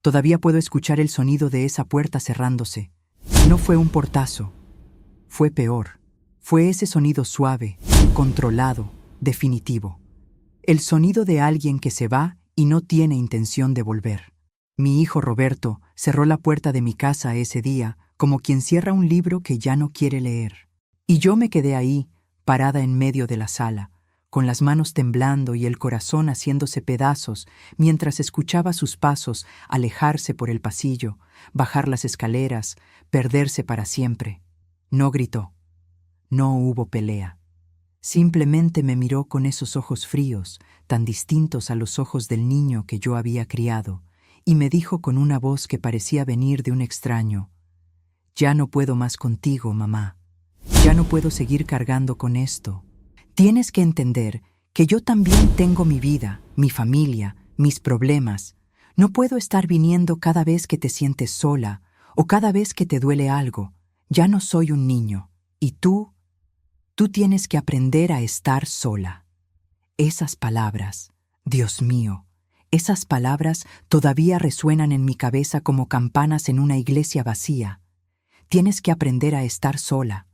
Todavía puedo escuchar el sonido de esa puerta cerrándose. No fue un portazo. Fue peor. Fue ese sonido suave, controlado, definitivo. El sonido de alguien que se va y no tiene intención de volver. Mi hijo Roberto cerró la puerta de mi casa ese día como quien cierra un libro que ya no quiere leer. Y yo me quedé ahí, parada en medio de la sala, con las manos temblando y el corazón haciéndose pedazos mientras escuchaba sus pasos alejarse por el pasillo, bajar las escaleras, perderse para siempre. No gritó. No hubo pelea. Simplemente me miró con esos ojos fríos, tan distintos a los ojos del niño que yo había criado, y me dijo con una voz que parecía venir de un extraño: «Ya no puedo más contigo, mamá. Ya no puedo seguir cargando con esto. Tienes que entender que yo también tengo mi vida, mi familia, mis problemas. No puedo estar viniendo cada vez que te sientes sola o cada vez que te duele algo. Ya no soy un niño. Y tú tienes que aprender a estar sola». Esas palabras, Dios mío, esas palabras todavía resuenan en mi cabeza como campanas en una iglesia vacía. Tienes que aprender a estar sola.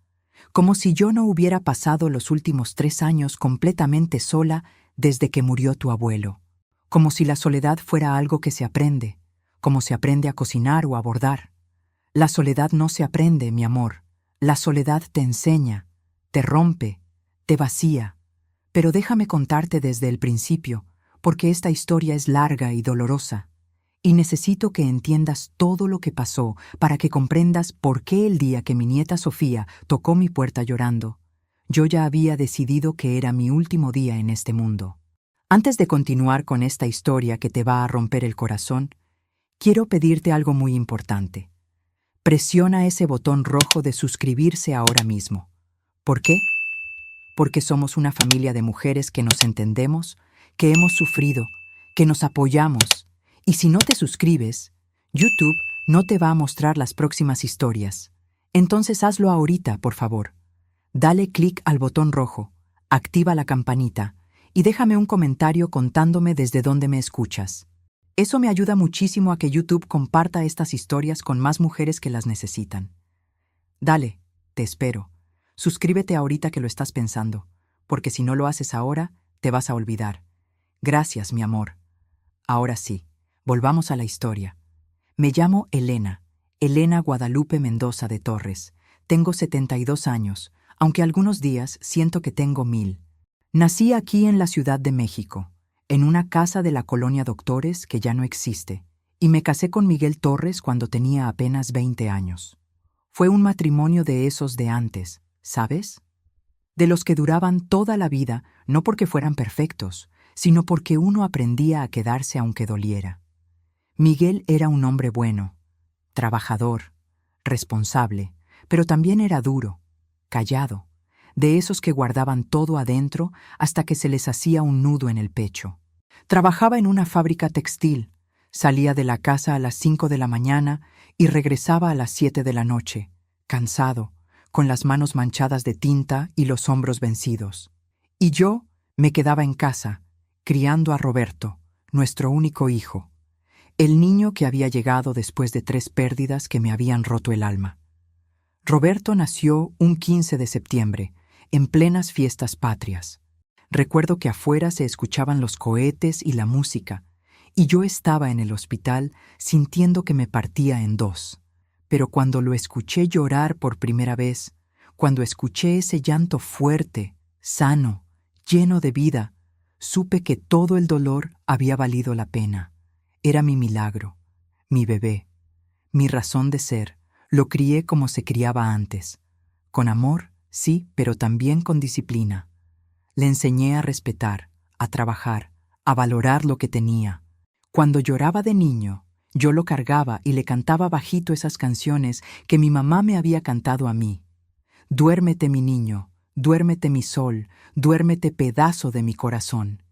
Como si yo no hubiera pasado los últimos 3 años completamente sola desde que murió tu abuelo. Como si la soledad fuera algo que se aprende, como se aprende a cocinar o a bordar. La soledad no se aprende, mi amor. La soledad te enseña, te rompe, te vacía. Pero déjame contarte desde el principio, porque esta historia es larga y dolorosa. Y necesito que entiendas todo lo que pasó para que comprendas por qué el día que mi nieta Sofía tocó mi puerta llorando, yo ya había decidido que era mi último día en este mundo. Antes de continuar con esta historia que te va a romper el corazón, quiero pedirte algo muy importante. Presiona ese botón rojo de suscribirse ahora mismo. ¿Por qué? Porque somos una familia de mujeres que nos entendemos, que hemos sufrido, que nos apoyamos. Y si no te suscribes, YouTube no te va a mostrar las próximas historias. Entonces hazlo ahorita, por favor. Dale clic al botón rojo, activa la campanita y déjame un comentario contándome desde dónde me escuchas. Eso me ayuda muchísimo a que YouTube comparta estas historias con más mujeres que las necesitan. Dale, te espero. Suscríbete ahorita que lo estás pensando, porque si no lo haces ahora, te vas a olvidar. Gracias, mi amor. Ahora sí, volvamos a la historia. Me llamo Elena Guadalupe Mendoza de Torres. Tengo 72 años, aunque algunos días siento que tengo 1000. Nací aquí en la Ciudad de México, en una casa de la colonia Doctores que ya no existe, y me casé con Miguel Torres cuando tenía apenas 20 años. Fue un matrimonio de esos de antes, ¿sabes? De los que duraban toda la vida, no porque fueran perfectos, sino porque uno aprendía a quedarse aunque doliera. Miguel era un hombre bueno, trabajador, responsable, pero también era duro, callado, de esos que guardaban todo adentro hasta que se les hacía un nudo en el pecho. Trabajaba en una fábrica textil, salía de la casa a las 5 de la mañana y regresaba a las 7 de la noche, cansado, con las manos manchadas de tinta y los hombros vencidos. Y yo me quedaba en casa, criando a Roberto, nuestro único hijo, el niño que había llegado después de 3 pérdidas que me habían roto el alma. Roberto nació un 15 de septiembre, en plenas fiestas patrias. Recuerdo que afuera se escuchaban los cohetes y la música, y yo estaba en el hospital sintiendo que me partía en 2. Pero cuando lo escuché llorar por primera vez, cuando escuché ese llanto fuerte, sano, lleno de vida, supe que todo el dolor había valido la pena. Era mi milagro, mi bebé, mi razón de ser. Lo crié como se criaba antes. Con amor, sí, pero también con disciplina. Le enseñé a respetar, a trabajar, a valorar lo que tenía. Cuando lloraba de niño, yo lo cargaba y le cantaba bajito esas canciones que mi mamá me había cantado a mí. Duérmete, mi niño, duérmete, mi sol, duérmete, pedazo de mi corazón.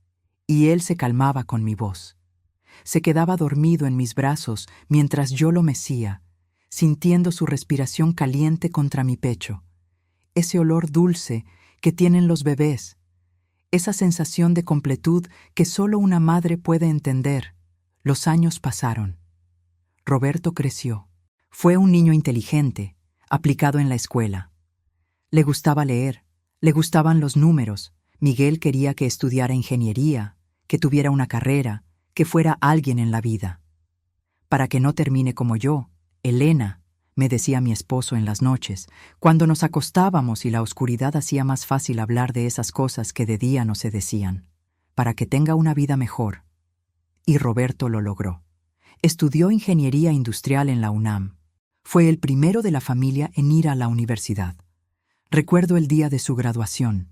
Y él se calmaba con mi voz. Se quedaba dormido en mis brazos mientras yo lo mecía, sintiendo su respiración caliente contra mi pecho. Ese olor dulce que tienen los bebés. Esa sensación de completud que solo una madre puede entender. Los años pasaron. Roberto creció. Fue un niño inteligente, aplicado en la escuela. Le gustaba leer, le gustaban los números. Miguel quería que estudiara ingeniería, que tuviera una carrera, que fuera alguien en la vida. Para que no termine como yo, Elena, me decía mi esposo en las noches, cuando nos acostábamos y la oscuridad hacía más fácil hablar de esas cosas que de día no se decían. Para que tenga una vida mejor. Y Roberto lo logró. Estudió ingeniería industrial en la UNAM. Fue el primero de la familia en ir a la universidad. Recuerdo el día de su graduación.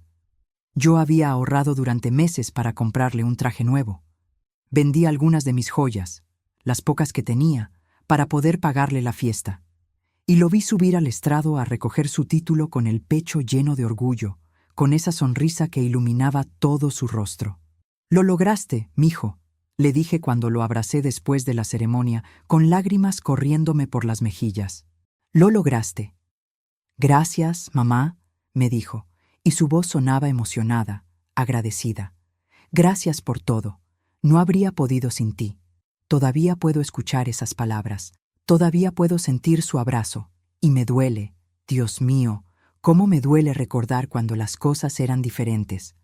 Yo había ahorrado durante meses para comprarle un traje nuevo. Vendí algunas de mis joyas, las pocas que tenía, para poder pagarle la fiesta. Y lo vi subir al estrado a recoger su título con el pecho lleno de orgullo, con esa sonrisa que iluminaba todo su rostro. «Lo lograste, mijo», le dije cuando lo abracé después de la ceremonia, con lágrimas corriéndome por las mejillas. «Lo lograste». «Gracias, mamá», me dijo, y su voz sonaba emocionada, agradecida. «Gracias por todo. No habría podido sin ti». Todavía puedo escuchar esas palabras. Todavía puedo sentir su abrazo. Y me duele, Dios mío, cómo me duele recordar cuando las cosas eran diferentes.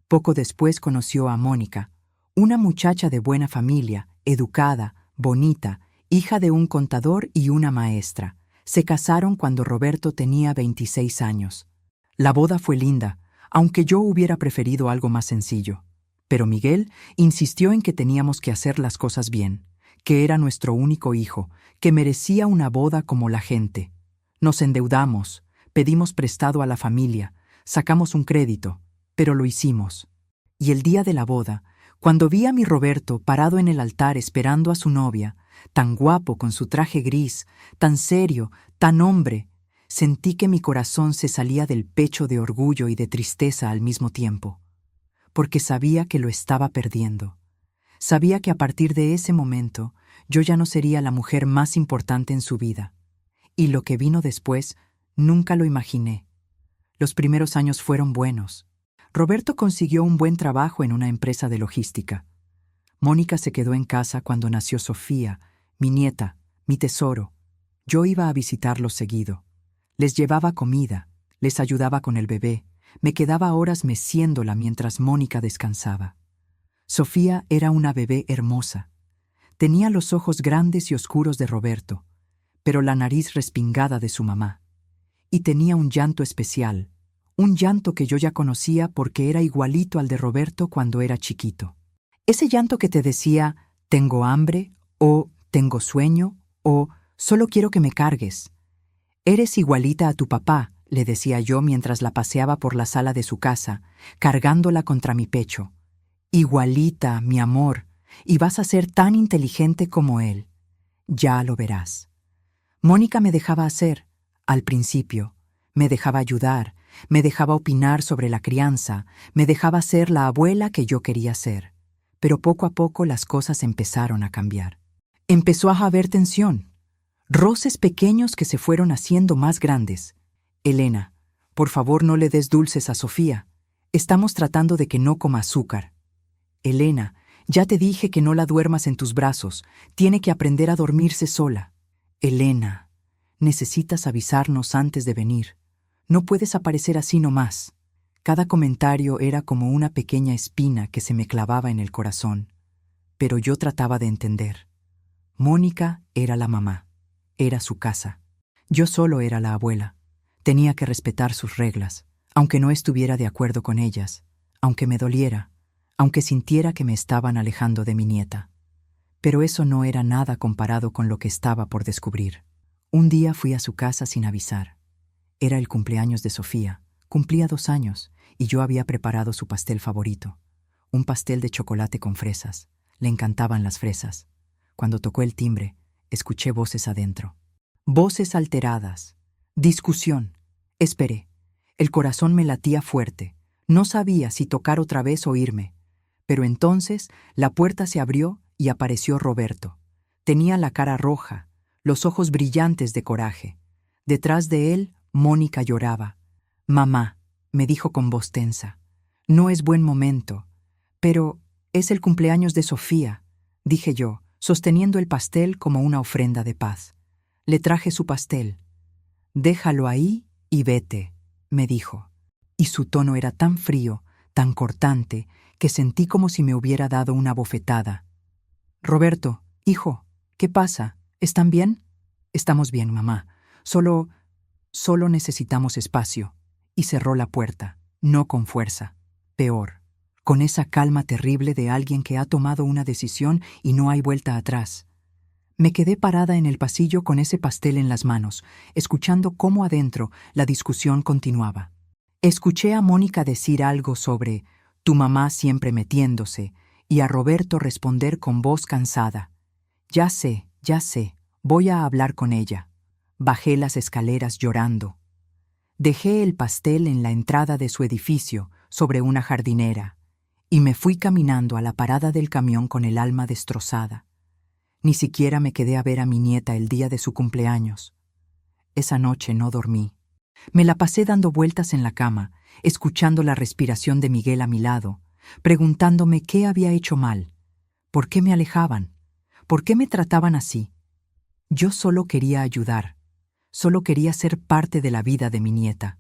Poco después conoció a Mónica, una muchacha de buena familia, educada, bonita, hija de un contador y una maestra. Se casaron cuando Roberto tenía 26 años. La boda fue linda, aunque yo hubiera preferido algo más sencillo. Pero Miguel insistió en que teníamos que hacer las cosas bien, que era nuestro único hijo, que merecía una boda como la gente. Nos endeudamos, pedimos prestado a la familia, sacamos un crédito, pero lo hicimos. Y el día de la boda, cuando vi a mi Roberto parado en el altar esperando a su novia, tan guapo con su traje gris, tan serio, tan hombre, sentí que mi corazón se salía del pecho de orgullo y de tristeza al mismo tiempo, porque sabía que lo estaba perdiendo. Sabía que a partir de ese momento yo ya no sería la mujer más importante en su vida. Y lo que vino después, nunca lo imaginé. Los primeros años fueron buenos. Roberto consiguió un buen trabajo en una empresa de logística. Mónica se quedó en casa cuando nació Sofía, mi nieta, mi tesoro. Yo iba a visitarlos seguido. Les llevaba comida, les ayudaba con el bebé, me quedaba horas meciéndola mientras Mónica descansaba. Sofía era una bebé hermosa. Tenía los ojos grandes y oscuros de Roberto, pero la nariz respingada de su mamá. Y tenía un llanto especial, un llanto que yo ya conocía porque era igualito al de Roberto cuando era chiquito. Ese llanto que te decía, «tengo hambre», o «tengo sueño», o «solo quiero que me cargues». «Eres igualita a tu papá», le decía yo mientras la paseaba por la sala de su casa, cargándola contra mi pecho. «Igualita, mi amor, y vas a ser tan inteligente como él. Ya lo verás». Mónica me dejaba hacer, al principio, me dejaba ayudar, me dejaba opinar sobre la crianza, me dejaba ser la abuela que yo quería ser. Pero poco a poco las cosas empezaron a cambiar. Empezó a haber tensión, roces pequeños que se fueron haciendo más grandes. «Elena, por favor no le des dulces a Sofía. Estamos tratando de que no coma azúcar». «Elena, ya te dije que no la duermas en tus brazos. Tiene que aprender a dormirse sola». «Elena, necesitas avisarnos antes de venir. No puedes aparecer así nomás». Cada comentario era como una pequeña espina que se me clavaba en el corazón. Pero yo trataba de entender. Mónica era la mamá. Era su casa. Yo solo era la abuela. Tenía que respetar sus reglas, aunque no estuviera de acuerdo con ellas, aunque me doliera, aunque sintiera que me estaban alejando de mi nieta. Pero eso no era nada comparado con lo que estaba por descubrir. Un día fui a su casa sin avisar. Era el cumpleaños de Sofía. Cumplía 2 años y yo había preparado su pastel favorito. Un pastel de chocolate con fresas. Le encantaban las fresas. Cuando tocó el timbre, escuché voces adentro. Voces alteradas. Discusión. Esperé. El corazón me latía fuerte. No sabía si tocar otra vez o irme. Pero entonces la puerta se abrió y apareció Roberto. Tenía la cara roja, los ojos brillantes de coraje. Detrás de él, Mónica lloraba. «Mamá», me dijo con voz tensa, «no es buen momento». «Pero es el cumpleaños de Sofía», dije yo, sosteniendo el pastel como una ofrenda de paz. Le traje su pastel. «Déjalo ahí y vete», me dijo. Y su tono era tan frío, tan cortante, que sentí como si me hubiera dado una bofetada. «Roberto, hijo, ¿qué pasa? ¿Están bien?» «Estamos bien, mamá. Solo necesitamos espacio». Y cerró la puerta, no con fuerza, peor, con esa calma terrible de alguien que ha tomado una decisión y no hay vuelta atrás. Me quedé parada en el pasillo con ese pastel en las manos, escuchando cómo adentro la discusión continuaba. Escuché a Mónica decir algo sobre «tu mamá siempre metiéndose» y a Roberto responder con voz cansada: ya sé, voy a hablar con ella». Bajé las escaleras llorando. Dejé el pastel en la entrada de su edificio, sobre una jardinera, y me fui caminando a la parada del camión con el alma destrozada. Ni siquiera me quedé a ver a mi nieta el día de su cumpleaños. Esa noche no dormí. Me la pasé dando vueltas en la cama, escuchando la respiración de Miguel a mi lado, preguntándome qué había hecho mal, por qué me alejaban, por qué me trataban así. Yo solo quería ayudar, solo quería ser parte de la vida de mi nieta.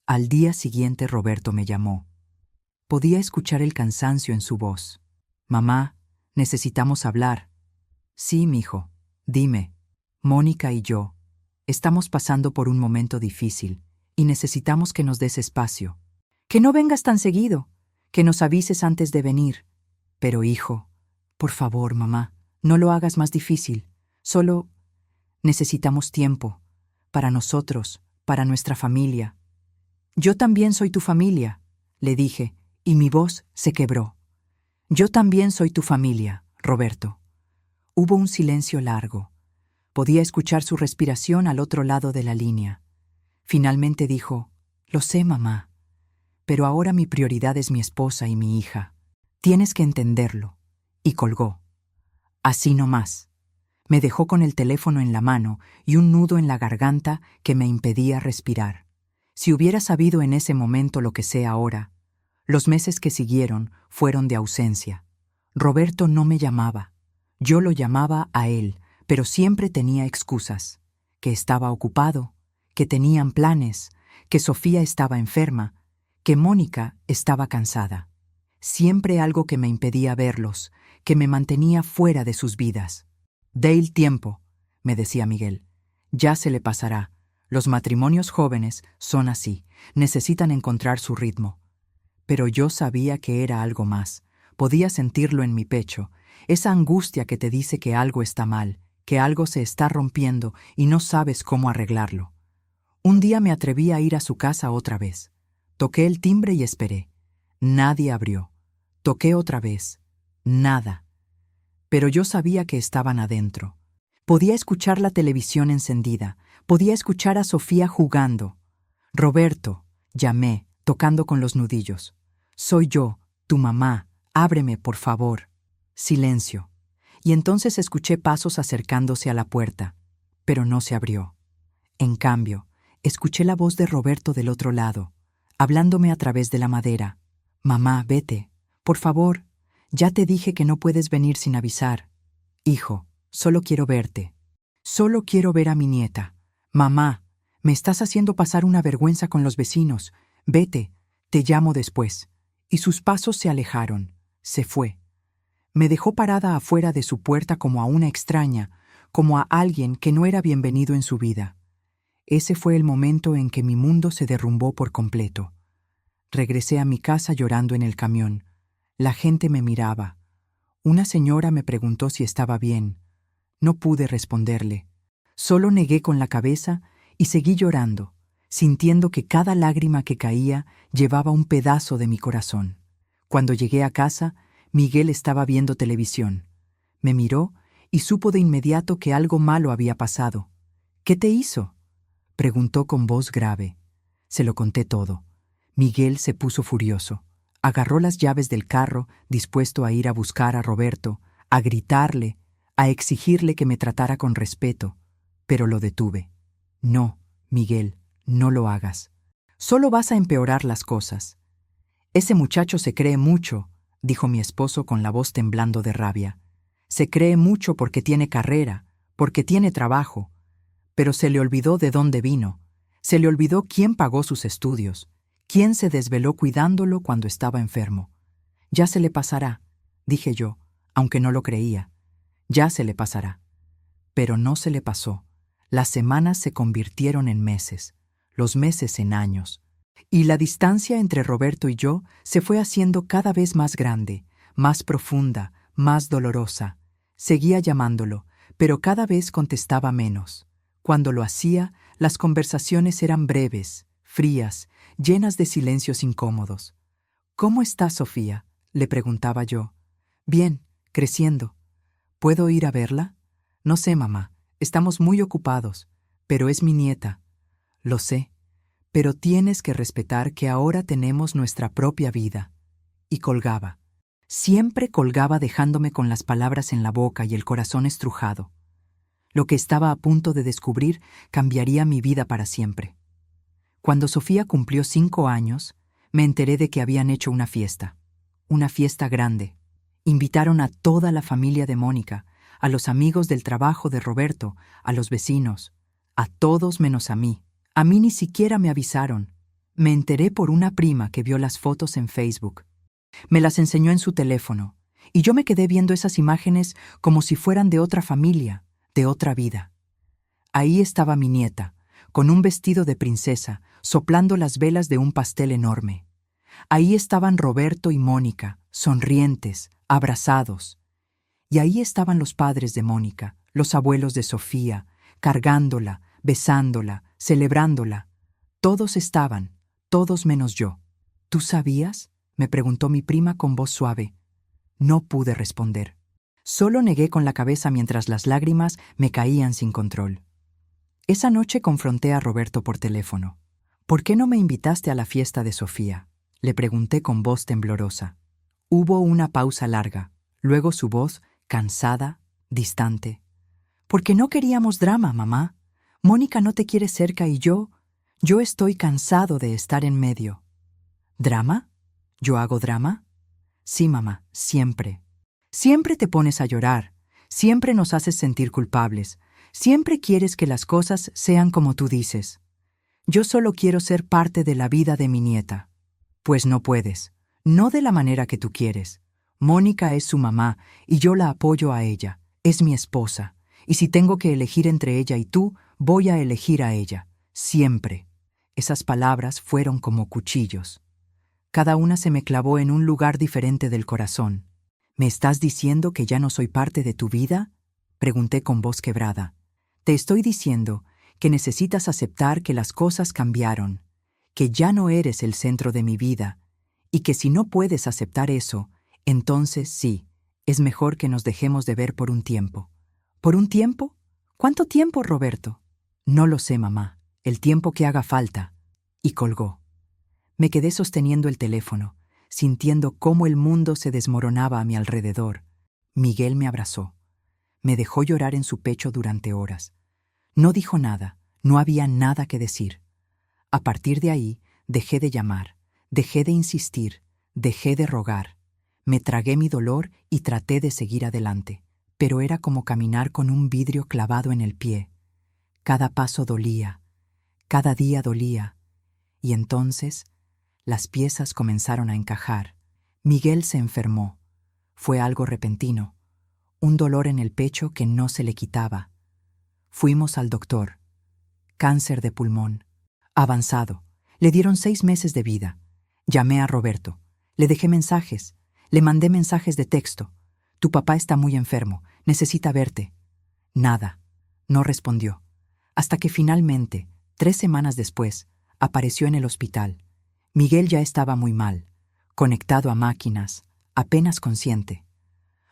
Al día siguiente Roberto me llamó. Podía escuchar el cansancio en su voz. «Mamá, necesitamos hablar». «Sí, mijo, dime. Mónica y yo estamos pasando por un momento difícil y necesitamos que nos des espacio. Que no vengas tan seguido, que nos avises antes de venir». «Pero, hijo, por favor, mamá, no lo hagas más difícil. Solo necesitamos tiempo, para nosotros, para nuestra familia». «Yo también soy tu familia», le dije, y mi voz se quebró. «Yo también soy tu familia, Roberto». Hubo un silencio largo. Podía escuchar su respiración al otro lado de la línea. Finalmente dijo: «Lo sé, mamá, pero ahora mi prioridad es mi esposa y mi hija. Tienes que entenderlo». Y colgó. Así nomás. Me dejó con el teléfono en la mano y un nudo en la garganta que me impedía respirar. Si hubiera sabido en ese momento lo que sé ahora, los meses que siguieron fueron de ausencia. Roberto no me llamaba. Yo lo llamaba a él, pero siempre tenía excusas. Que estaba ocupado, que tenían planes, que Sofía estaba enferma, que Mónica estaba cansada. Siempre algo que me impedía verlos, que me mantenía fuera de sus vidas. «Dale tiempo», me decía Miguel. «Ya se le pasará. Los matrimonios jóvenes son así, necesitan encontrar su ritmo». Pero yo sabía que era algo más. Podía sentirlo en mi pecho, esa angustia que te dice que algo está mal, que algo se está rompiendo y no sabes cómo arreglarlo. Un día me atreví a ir a su casa otra vez. Toqué el timbre y esperé. Nadie abrió. Toqué otra vez. Nada. Pero yo sabía que estaban adentro. Podía escuchar la televisión encendida. Podía escuchar a Sofía jugando. «Roberto», llamé, tocando con los nudillos. «Soy yo, tu mamá. Ábreme, por favor». Silencio. Y entonces escuché pasos acercándose a la puerta, pero no se abrió. En cambio, escuché la voz de Roberto del otro lado, hablándome a través de la madera. «Mamá, vete. Por favor. Ya te dije que no puedes venir sin avisar». «Hijo, solo quiero verte. Solo quiero ver a mi nieta». «Mamá, me estás haciendo pasar una vergüenza con los vecinos. Vete, te llamo después». Y sus pasos se alejaron. Se fue. Me dejó parada afuera de su puerta como a una extraña, como a alguien que no era bienvenido en su vida. Ese fue el momento en que mi mundo se derrumbó por completo. Regresé a mi casa llorando en el camión. La gente me miraba. Una señora me preguntó si estaba bien. No pude responderle. Solo negué con la cabeza y seguí llorando, sintiendo que cada lágrima que caía llevaba un pedazo de mi corazón. Cuando llegué a casa, Miguel estaba viendo televisión. Me miró y supo de inmediato que algo malo había pasado. «¿Qué te hizo?», preguntó con voz grave. Se lo conté todo. Miguel se puso furioso. Agarró las llaves del carro, dispuesto a ir a buscar a Roberto, a gritarle, a exigirle que me tratara con respeto. Pero lo detuve. «No, Miguel, no lo hagas. Solo vas a empeorar las cosas». «Ese muchacho se cree mucho», dijo mi esposo con la voz temblando de rabia. Se cree mucho porque tiene carrera, porque tiene trabajo, pero se le olvidó de dónde vino, se le olvidó quién pagó sus estudios, quién se desveló cuidándolo cuando estaba enfermo. Ya se le pasará, dije yo, aunque no lo creía. Ya se le pasará. Pero no se le pasó. Las semanas se convirtieron en meses, los meses en años. Y la distancia entre Roberto y yo se fue haciendo cada vez más grande, más profunda, más dolorosa. Seguía llamándolo, pero cada vez contestaba menos. Cuando lo hacía, las conversaciones eran breves, frías, llenas de silencios incómodos. «¿Cómo estás, Sofía?», le preguntaba yo. «Bien, creciendo. ¿Puedo ir a verla?» «No sé, mamá. Estamos muy ocupados. Pero es mi nieta». «Lo sé. Pero tienes que respetar que ahora tenemos nuestra propia vida». Y colgaba. Siempre colgaba dejándome con las palabras en la boca y el corazón estrujado. Lo que estaba a punto de descubrir cambiaría mi vida para siempre. Cuando Sofía cumplió 5 años, me enteré de que habían hecho una fiesta grande. Invitaron a toda la familia de Mónica, a los amigos del trabajo de Roberto, a los vecinos, a todos menos a mí. A mí ni siquiera me avisaron. Me enteré por una prima que vio las fotos en Facebook. Me las enseñó en su teléfono, y yo me quedé viendo esas imágenes como si fueran de otra familia, de otra vida. Ahí estaba mi nieta, con un vestido de princesa, soplando las velas de un pastel enorme. Ahí estaban Roberto y Mónica, sonrientes, abrazados. Y ahí estaban los padres de Mónica, los abuelos de Sofía, cargándola, besándola, celebrándola. Todos estaban, todos menos yo. «¿Tú sabías?», me preguntó mi prima con voz suave. No pude responder. Solo negué con la cabeza mientras las lágrimas me caían sin control. Esa noche confronté a Roberto por teléfono. «¿Por qué no me invitaste a la fiesta de Sofía?», le pregunté con voz temblorosa. Hubo una pausa larga, luego su voz, cansada, distante. «Porque no queríamos drama, mamá. Mónica no te quiere cerca y yo estoy cansado de estar en medio». «¿Drama? ¿Yo hago drama?». «Sí, mamá, siempre. Siempre te pones a llorar, siempre nos haces sentir culpables, siempre quieres que las cosas sean como tú dices. Yo solo quiero ser parte de la vida de mi nieta». «Pues no puedes, no de la manera que tú quieres. Mónica es su mamá y yo la apoyo a ella, es mi esposa, y si tengo que elegir entre ella y tú, voy a elegir a ella, siempre». Esas palabras fueron como cuchillos. Cada una se me clavó en un lugar diferente del corazón. «¿Me estás diciendo que ya no soy parte de tu vida?», pregunté con voz quebrada. «Te estoy diciendo que necesitas aceptar que las cosas cambiaron, que ya no eres el centro de mi vida, y que si no puedes aceptar eso, entonces sí, es mejor que nos dejemos de ver por un tiempo». «¿Por un tiempo? ¿Cuánto tiempo, Roberto?». «No lo sé, mamá, el tiempo que haga falta». Y colgó. Me quedé sosteniendo el teléfono, sintiendo cómo el mundo se desmoronaba a mi alrededor. Miguel me abrazó. Me dejó llorar en su pecho durante horas. No dijo nada, no había nada que decir. A partir de ahí, dejé de llamar, dejé de insistir, dejé de rogar. Me tragué mi dolor y traté de seguir adelante, pero era como caminar con un vidrio clavado en el pie. Cada paso dolía, cada día dolía, y entonces las piezas comenzaron a encajar. Miguel se enfermó. Fue algo repentino, un dolor en el pecho que no se le quitaba. Fuimos al doctor. Cáncer de pulmón. Avanzado. Le dieron 6 meses de vida. Llamé a Roberto. Le dejé mensajes. Le mandé mensajes de texto. «Tu papá está muy enfermo. Necesita verte». Nada. No respondió. Hasta que finalmente, 3 semanas después, apareció en el hospital. Miguel ya estaba muy mal, conectado a máquinas, apenas consciente.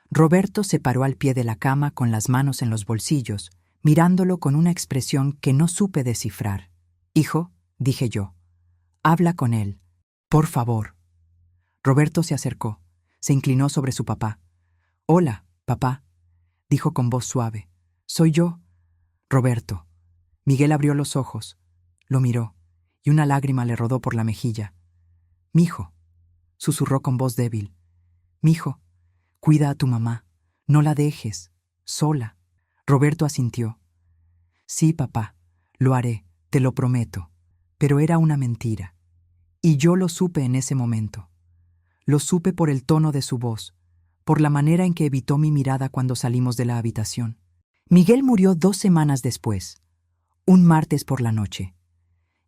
Roberto se paró al pie de la cama con las manos en los bolsillos, mirándolo con una expresión que no supe descifrar. «Hijo», dije yo, «habla con él, por favor». Roberto se acercó, se inclinó sobre su papá. «Hola, papá», dijo con voz suave. «Soy yo, Roberto». Miguel abrió los ojos, lo miró, y una lágrima le rodó por la mejilla. «Mijo», susurró con voz débil, «mijo, cuida a tu mamá. No la dejes, sola. Roberto asintió. Sí, papá, lo haré, te lo prometo. Pero era una mentira. Y yo lo supe en ese momento. Lo supe por el tono de su voz, por la manera en que evitó mi mirada cuando salimos de la habitación. Miguel murió 2 semanas después, un martes por la noche.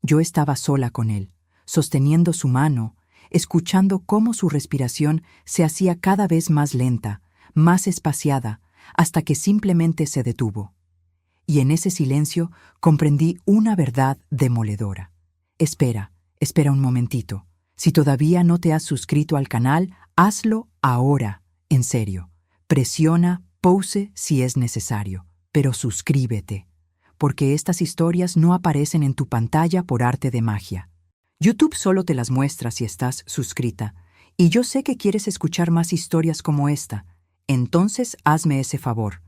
Yo estaba sola con él, sosteniendo su mano, escuchando cómo su respiración se hacía cada vez más lenta, más espaciada, hasta que simplemente se detuvo. Y en ese silencio comprendí una verdad demoledora. Espera un momentito. Si todavía no te has suscrito al canal, hazlo ahora, en serio. Presiona pause si es necesario, pero suscríbete, porque estas historias no aparecen en tu pantalla por arte de magia. YouTube solo te las muestra si estás suscrita, y yo sé que quieres escuchar más historias como esta. Entonces hazme ese favor.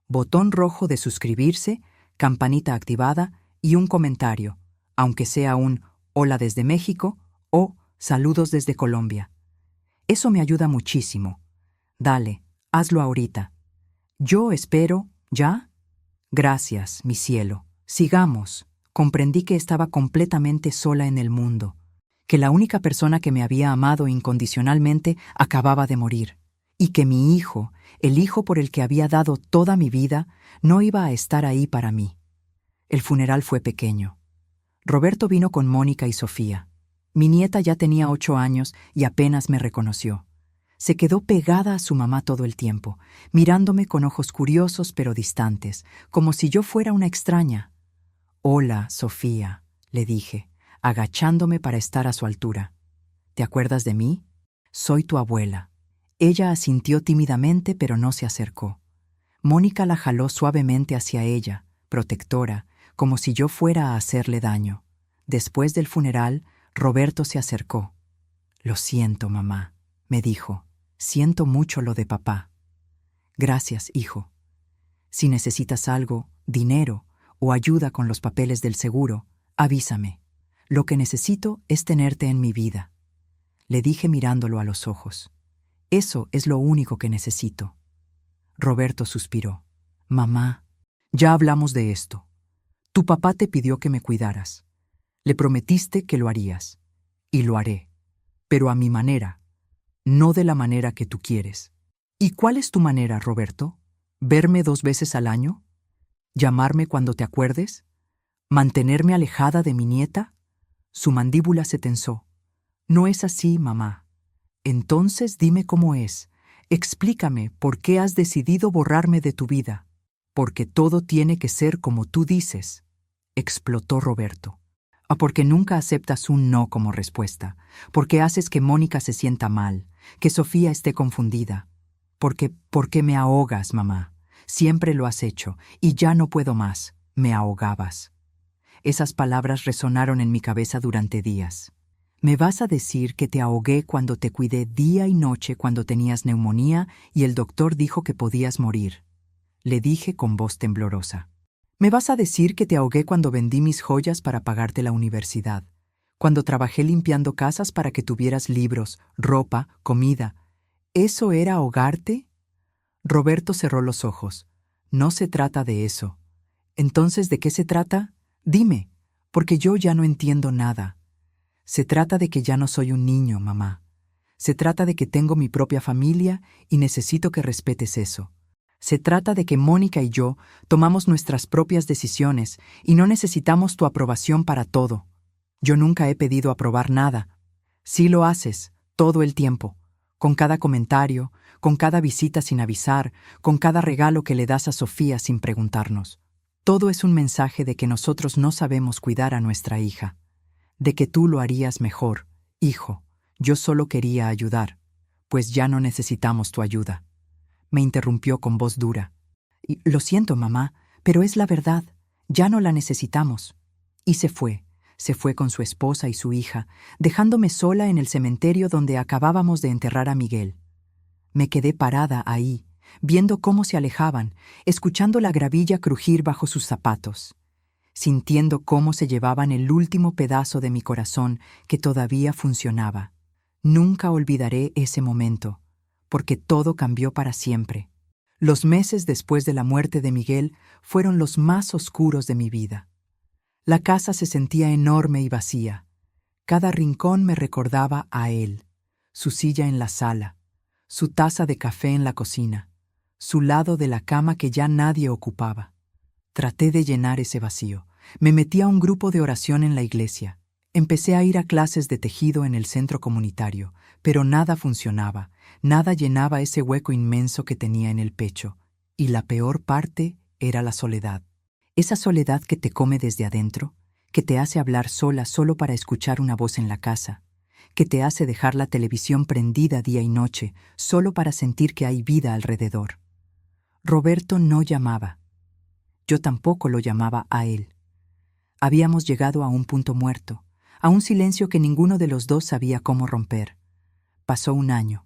Botón rojo de suscribirse, campanita activada y un comentario, aunque sea un hola desde México o saludos desde Colombia. Eso me ayuda muchísimo. Dale, hazlo ahorita. Yo espero, ¿ya? Gracias, mi cielo. Sigamos. Comprendí que estaba completamente sola en el mundo, que la única persona que me había amado incondicionalmente acababa de morir, y que mi hijo, el hijo por el que había dado toda mi vida, no iba a estar ahí para mí. El funeral fue pequeño. Roberto vino con Mónica y Sofía. Mi nieta ya tenía 8 años y apenas me reconoció. Se quedó pegada a su mamá todo el tiempo, mirándome con ojos curiosos pero distantes, como si yo fuera una extraña. Hola, Sofía, le dije, agachándome para estar a su altura. ¿Te acuerdas de mí? Soy tu abuela. Ella asintió tímidamente, pero no se acercó. Mónica la jaló suavemente hacia ella, protectora, como si yo fuera a hacerle daño. Después del funeral, Roberto se acercó. Lo siento, mamá, me dijo. Siento mucho lo de papá. Gracias, hijo. Si necesitas algo, dinero o ayuda con los papeles del seguro, avísame. Lo que necesito es tenerte en mi vida. Le dije mirándolo a los ojos. Eso es lo único que necesito. Roberto suspiró. Mamá, ya hablamos de esto. Tu papá te pidió que me cuidaras. Le prometiste que lo harías. Y lo haré. Pero a mi manera. No de la manera que tú quieres. ¿Y cuál es tu manera, Roberto? ¿Verme 2 veces al año? ¿Llamarme cuando te acuerdes? ¿Mantenerme alejada de mi nieta? Su mandíbula se tensó. No es así, mamá. Entonces dime cómo es. Explícame por qué has decidido borrarme de tu vida. Porque todo tiene que ser como tú dices, explotó Roberto. ¿O porque nunca aceptas un no como respuesta? ¿Porque haces que Mónica se sienta mal, que Sofía esté confundida? ¿Por qué me ahogas, mamá? Siempre lo has hecho, y ya no puedo más. Me ahogabas. Esas palabras resonaron en mi cabeza durante días. ¿Me vas a decir que te ahogué cuando te cuidé día y noche cuando tenías neumonía y el doctor dijo que podías morir? Le dije con voz temblorosa. ¿Me vas a decir que te ahogué cuando vendí mis joyas para pagarte la universidad? Cuando trabajé limpiando casas para que tuvieras libros, ropa, comida. ¿Eso era ahogarte? Roberto cerró los ojos. No se trata de eso. Entonces, ¿de qué se trata? Dime, porque yo ya no entiendo nada. Se trata de que ya no soy un niño, mamá. Se trata de que tengo mi propia familia y necesito que respetes eso. Se trata de que Mónica y yo tomamos nuestras propias decisiones y no necesitamos tu aprobación para todo. Yo nunca he pedido aprobar nada. Sí lo haces, todo el tiempo, con cada comentario, con cada visita sin avisar, con cada regalo que le das a Sofía sin preguntarnos. Todo es un mensaje de que nosotros no sabemos cuidar a nuestra hija, de que tú lo harías mejor, hijo. Yo solo quería ayudar, pues ya no necesitamos tu ayuda. Me interrumpió con voz dura. Lo siento, mamá, pero es la verdad. Ya no la necesitamos. Y se fue con su esposa y su hija, dejándome sola en el cementerio donde acabábamos de enterrar a Miguel. Me quedé parada ahí, viendo cómo se alejaban, escuchando la gravilla crujir bajo sus zapatos, sintiendo cómo se llevaban el último pedazo de mi corazón que todavía funcionaba. Nunca olvidaré ese momento, porque todo cambió para siempre. Los meses después de la muerte de Miguel fueron los más oscuros de mi vida. La casa se sentía enorme y vacía. Cada rincón me recordaba a él, su silla en la sala, su taza de café en la cocina, su lado de la cama que ya nadie ocupaba. Traté de llenar ese vacío. Me metí a un grupo de oración en la iglesia. Empecé a ir a clases de tejido en el centro comunitario, pero nada funcionaba, nada llenaba ese hueco inmenso que tenía en el pecho. Y la peor parte era la soledad. Esa soledad que te come desde adentro, que te hace hablar sola solo para escuchar una voz en la casa, que te hace dejar la televisión prendida día y noche solo para sentir que hay vida alrededor. Roberto no llamaba. Yo tampoco lo llamaba a él. Habíamos llegado a un punto muerto, a un silencio que ninguno de los dos sabía cómo romper. Pasó un año,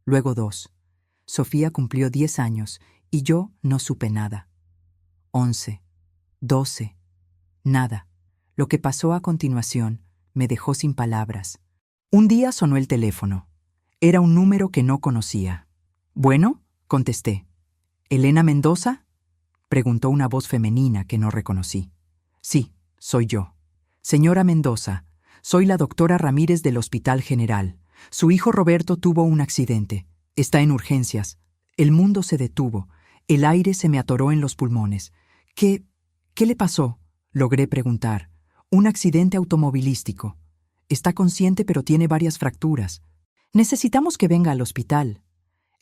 luego 2. Sofía cumplió 10 años y yo no supe nada. 11, 12, nada. Lo que pasó a continuación me dejó sin palabras. Un día sonó el teléfono. Era un número que no conocía. «Bueno», contesté. «¿Elena Mendoza?», preguntó una voz femenina que no reconocí. «Sí, soy yo». «Señora Mendoza, soy la doctora Ramírez del Hospital General. Su hijo Roberto tuvo un accidente. Está en urgencias. El mundo se detuvo. El aire se me atoró en los pulmones. ¿Qué le pasó?», logré preguntar. «Un accidente automovilístico. Está consciente pero tiene varias fracturas. Necesitamos que venga al hospital.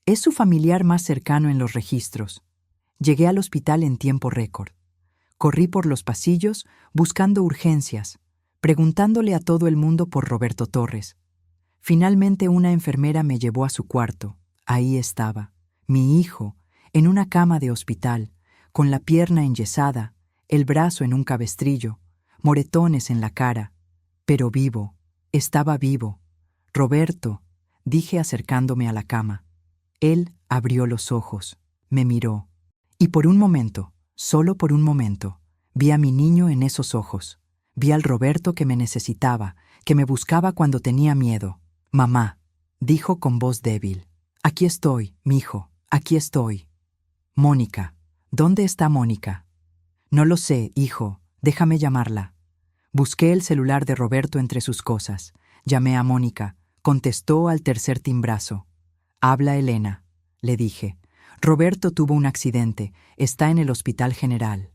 Es su familiar más cercano en los registros». Llegué al hospital en tiempo récord. Corrí por los pasillos buscando urgencias, preguntándole a todo el mundo por Roberto Torres. Finalmente una enfermera me llevó a su cuarto. Ahí estaba, mi hijo, en una cama de hospital, con la pierna enyesada, el brazo en un cabestrillo, moretones en la cara, pero vivo, estaba vivo. «Roberto», dije acercándome a la cama. Él abrió los ojos, me miró. Y por un momento, solo por un momento, vi a mi niño en esos ojos. Vi al Roberto que me necesitaba, que me buscaba cuando tenía miedo. «Mamá», dijo con voz débil. «Aquí estoy, mijo, aquí estoy». «Mónica, ¿dónde está Mónica?». «No lo sé, hijo, déjame llamarla». Busqué el celular de Roberto entre sus cosas. Llamé a Mónica. Contestó al tercer timbrazo. «Habla Elena», le dije. «Roberto tuvo un accidente. Está en el Hospital General».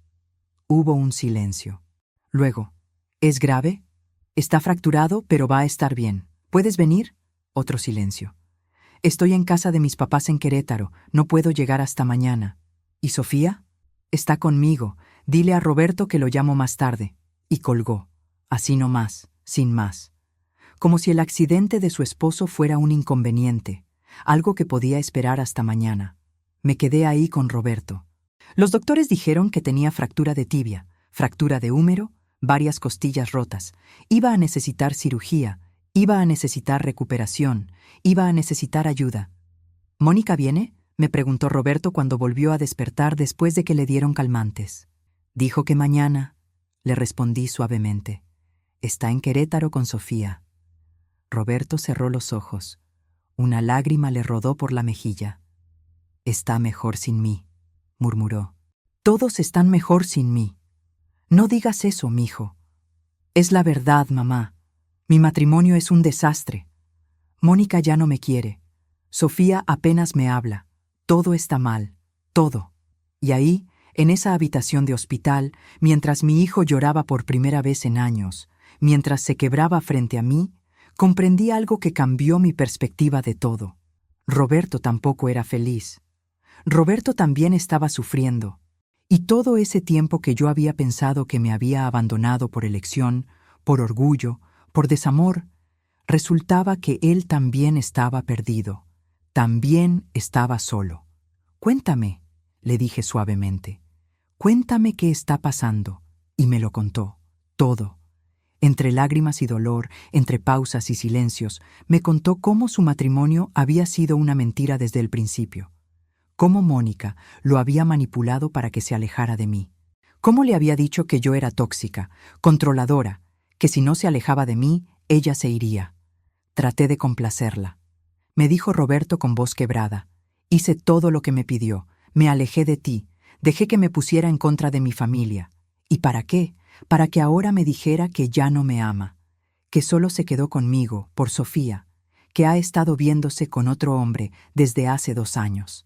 Hubo un silencio. Luego, «¿Es grave?». «Está fracturado, pero va a estar bien. ¿Puedes venir?». Otro silencio. «Estoy en casa de mis papás en Querétaro. No puedo llegar hasta mañana». «¿Y Sofía?». «Está conmigo. Dile a Roberto que lo llamo más tarde». Y colgó. Así nomás, sin más. Como si el accidente de su esposo fuera un inconveniente, algo que podía esperar hasta mañana. Me quedé ahí con Roberto. Los doctores dijeron que tenía fractura de tibia, fractura de húmero, varias costillas rotas. Iba a necesitar cirugía, iba a necesitar recuperación, iba a necesitar ayuda. «¿Mónica viene?», me preguntó Roberto cuando volvió a despertar después de que le dieron calmantes. «Dijo que mañana», le respondí suavemente. «Está en Querétaro con Sofía». Roberto cerró los ojos. Una lágrima le rodó por la mejilla. «Está mejor sin mí», murmuró. «Todos están mejor sin mí». «No digas eso, mijo». «Es la verdad, mamá. Mi matrimonio es un desastre. Mónica ya no me quiere. Sofía apenas me habla. Todo está mal, todo». Y ahí, en esa habitación de hospital, mientras mi hijo lloraba por primera vez en años, mientras se quebraba frente a mí, comprendí algo que cambió mi perspectiva de todo. Roberto tampoco era feliz. Roberto también estaba sufriendo. Y todo ese tiempo que yo había pensado que me había abandonado por elección, por orgullo, por desamor, resultaba que él también estaba perdido. También estaba solo. «Cuéntame», le dije suavemente. «Cuéntame qué está pasando». Y me lo contó, todo. Entre lágrimas y dolor, entre pausas y silencios, me contó cómo su matrimonio había sido una mentira desde el principio. Cómo Mónica lo había manipulado para que se alejara de mí. Cómo le había dicho que yo era tóxica, controladora, que si no se alejaba de mí, ella se iría. Traté de complacerla. Me dijo Roberto con voz quebrada. Hice todo lo que me pidió. Me alejé de ti, dejé que me pusiera en contra de mi familia. ¿Y para qué? Para que ahora me dijera que ya no me ama, que solo se quedó conmigo, por Sofía, que ha estado viéndose con otro hombre desde hace 2 años.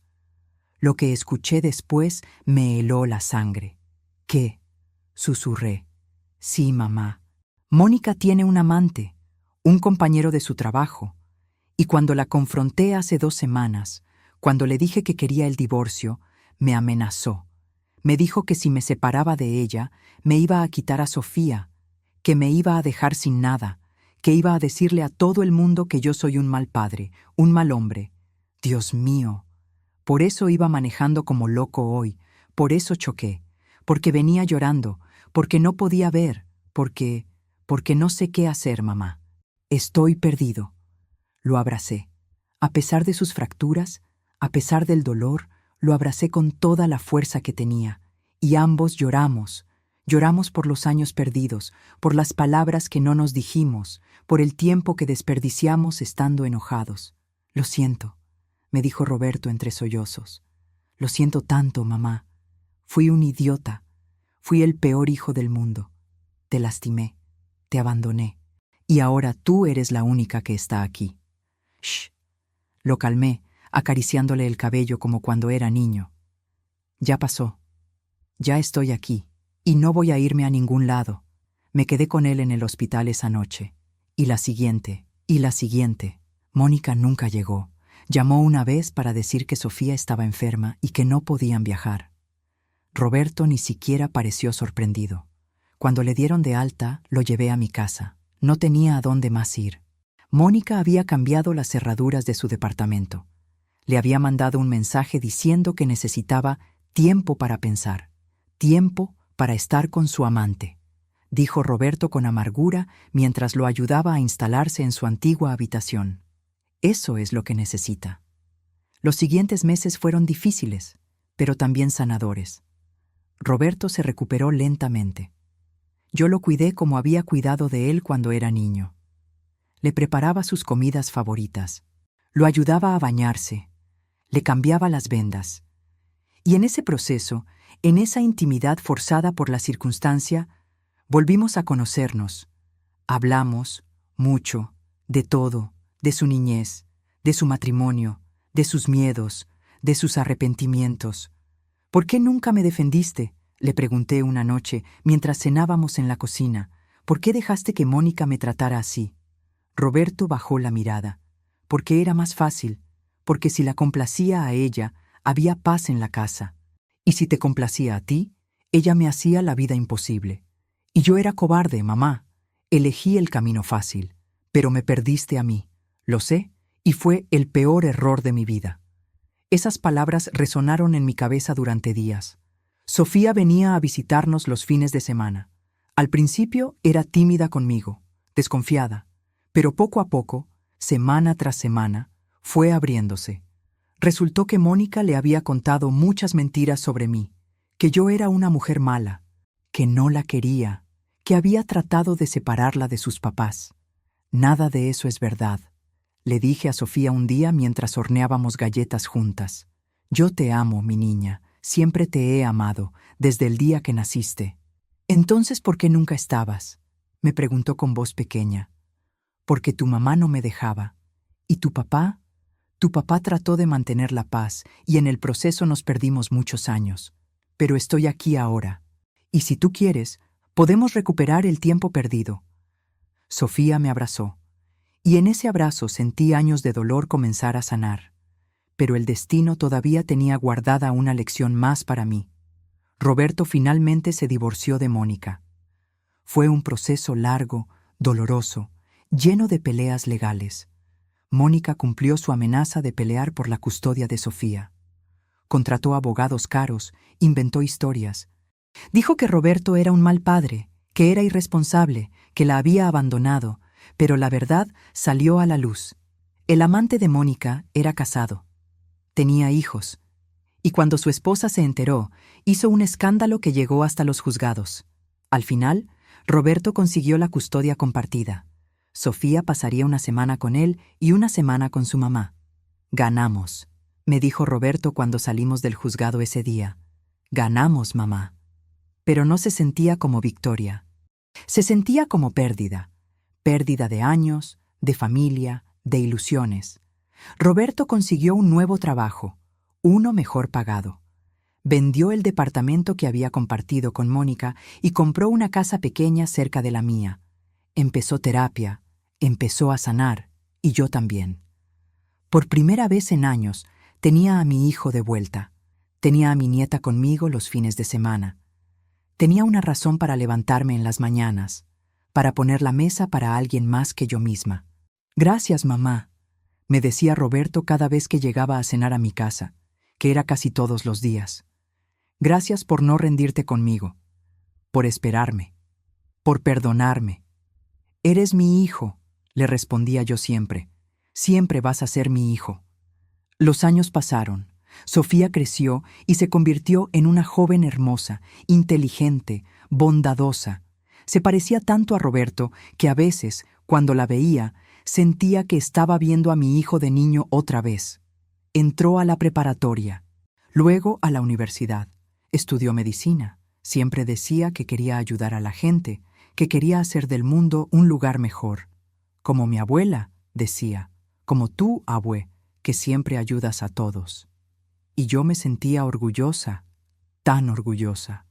Lo que escuché después me heló la sangre. ¿Qué? Susurré. Sí, mamá. Mónica tiene un amante, un compañero de su trabajo, y cuando la confronté hace 2 semanas, cuando le dije que quería el divorcio, me amenazó. Me dijo que si me separaba de ella, me iba a quitar a Sofía, que me iba a dejar sin nada, que iba a decirle a todo el mundo que yo soy un mal padre, un mal hombre. Dios mío. Por eso iba manejando como loco hoy, por eso choqué, porque venía llorando, porque no podía ver, porque no sé qué hacer, mamá. Estoy perdido. Lo abracé. A pesar de sus fracturas, a pesar del dolor, lo abracé con toda la fuerza que tenía, y ambos lloramos. Lloramos por los años perdidos, por las palabras que no nos dijimos, por el tiempo que desperdiciamos estando enojados. Lo siento, me dijo Roberto entre sollozos. Lo siento tanto, mamá. Fui un idiota. Fui el peor hijo del mundo. Te lastimé, te abandoné, y ahora tú eres la única que está aquí. Shh. Lo calmé, acariciándole el cabello como cuando era niño. Ya pasó. Ya estoy aquí, y no voy a irme a ningún lado. Me quedé con él en el hospital esa noche. Y la siguiente, y la siguiente. Mónica nunca llegó. Llamó una vez para decir que Sofía estaba enferma y que no podían viajar. Roberto ni siquiera pareció sorprendido. Cuando le dieron de alta, lo llevé a mi casa. No tenía a dónde más ir. Mónica había cambiado las cerraduras de su departamento. Le había mandado un mensaje diciendo que necesitaba tiempo para pensar, tiempo para estar con su amante, dijo Roberto con amargura mientras lo ayudaba a instalarse en su antigua habitación. Eso es lo que necesita. Los siguientes meses fueron difíciles, pero también sanadores. Roberto se recuperó lentamente. Yo lo cuidé como había cuidado de él cuando era niño. Le preparaba sus comidas favoritas, lo ayudaba a bañarse, le cambiaba las vendas. Y en ese proceso, en esa intimidad forzada por la circunstancia, volvimos a conocernos. Hablamos mucho, de todo, de su niñez, de su matrimonio, de sus miedos, de sus arrepentimientos. ¿Por qué nunca me defendiste?, le pregunté una noche mientras cenábamos en la cocina. ¿Por qué dejaste que Mónica me tratara así? Roberto bajó la mirada. Porque era más fácil, porque si la complacía a ella, había paz en la casa. Y si te complacía a ti, ella me hacía la vida imposible. Y yo era cobarde, mamá. Elegí el camino fácil, pero me perdiste a mí. Lo sé, y fue el peor error de mi vida. Esas palabras resonaron en mi cabeza durante días. Sofía venía a visitarnos los fines de semana. Al principio era tímida conmigo, desconfiada, pero poco a poco, semana tras semana, fue abriéndose. Resultó que Mónica le había contado muchas mentiras sobre mí, que yo era una mujer mala, que no la quería, que había tratado de separarla de sus papás. Nada de eso es verdad, le dije a Sofía un día mientras horneábamos galletas juntas. Yo te amo, mi niña, siempre te he amado, desde el día que naciste. Entonces, ¿por qué nunca estabas?, me preguntó con voz pequeña. Porque tu mamá no me dejaba. ¿Y tu papá? Tu papá trató de mantener la paz y en el proceso nos perdimos muchos años. Pero estoy aquí ahora. Y si tú quieres, podemos recuperar el tiempo perdido. Sofía me abrazó. Y en ese abrazo sentí años de dolor comenzar a sanar. Pero el destino todavía tenía guardada una lección más para mí. Roberto finalmente se divorció de Mónica. Fue un proceso largo, doloroso, lleno de peleas legales. Mónica cumplió su amenaza de pelear por la custodia de Sofía. Contrató abogados caros, inventó historias. Dijo que Roberto era un mal padre, que era irresponsable, que la había abandonado, pero la verdad salió a la luz. El amante de Mónica era casado. Tenía hijos. Y cuando su esposa se enteró, hizo un escándalo que llegó hasta los juzgados. Al final, Roberto consiguió la custodia compartida. Sofía pasaría una semana con él y una semana con su mamá. Ganamos. me dijo Roberto cuando salimos del juzgado ese día. Ganamos, mamá. Pero no se sentía como victoria. Se sentía como pérdida. Pérdida de años, de familia, de ilusiones. Roberto consiguió un nuevo trabajo, uno mejor pagado. Vendió el departamento que había compartido con Mónica y compró una casa pequeña cerca de la mía. Empezó terapia, empezó a sanar, y yo también. Por primera vez en años, tenía a mi hijo de vuelta. Tenía a mi nieta conmigo los fines de semana. Tenía una razón para levantarme en las mañanas, para poner la mesa para alguien más que yo misma. Gracias, mamá, me decía Roberto cada vez que llegaba a cenar a mi casa, que era casi todos los días. Gracias por no rendirte conmigo, por esperarme, por perdonarme. Eres mi hijo, le respondía yo siempre. Siempre vas a ser mi hijo. Los años pasaron. Sofía creció y se convirtió en una joven hermosa, inteligente, bondadosa. Se parecía tanto a Roberto que a veces, cuando la veía, sentía que estaba viendo a mi hijo de niño otra vez. Entró a la preparatoria, luego a la universidad. Estudió medicina. Siempre decía que quería ayudar a la gente, que quería hacer del mundo un lugar mejor. Como mi abuela, decía, como tú, abue, que siempre ayudas a todos. Y yo me sentía orgullosa, tan orgullosa.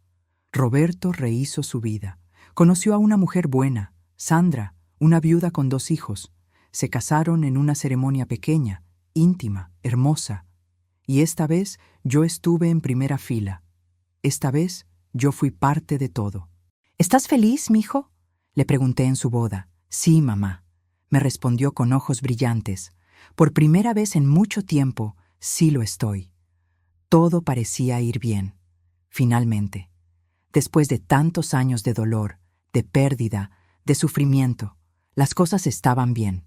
Roberto rehizo su vida. Conoció a una mujer buena, Sandra, una viuda con 2 hijos. Se casaron en una ceremonia pequeña, íntima, hermosa. Y esta vez yo estuve en primera fila. Esta vez yo fui parte de todo. ¿Estás feliz, mijo?, le pregunté en su boda. Sí, mamá, me respondió con ojos brillantes. Por primera vez en mucho tiempo, sí lo estoy. Todo parecía ir bien. Finalmente, después de tantos años de dolor, de pérdida, de sufrimiento, las cosas estaban bien.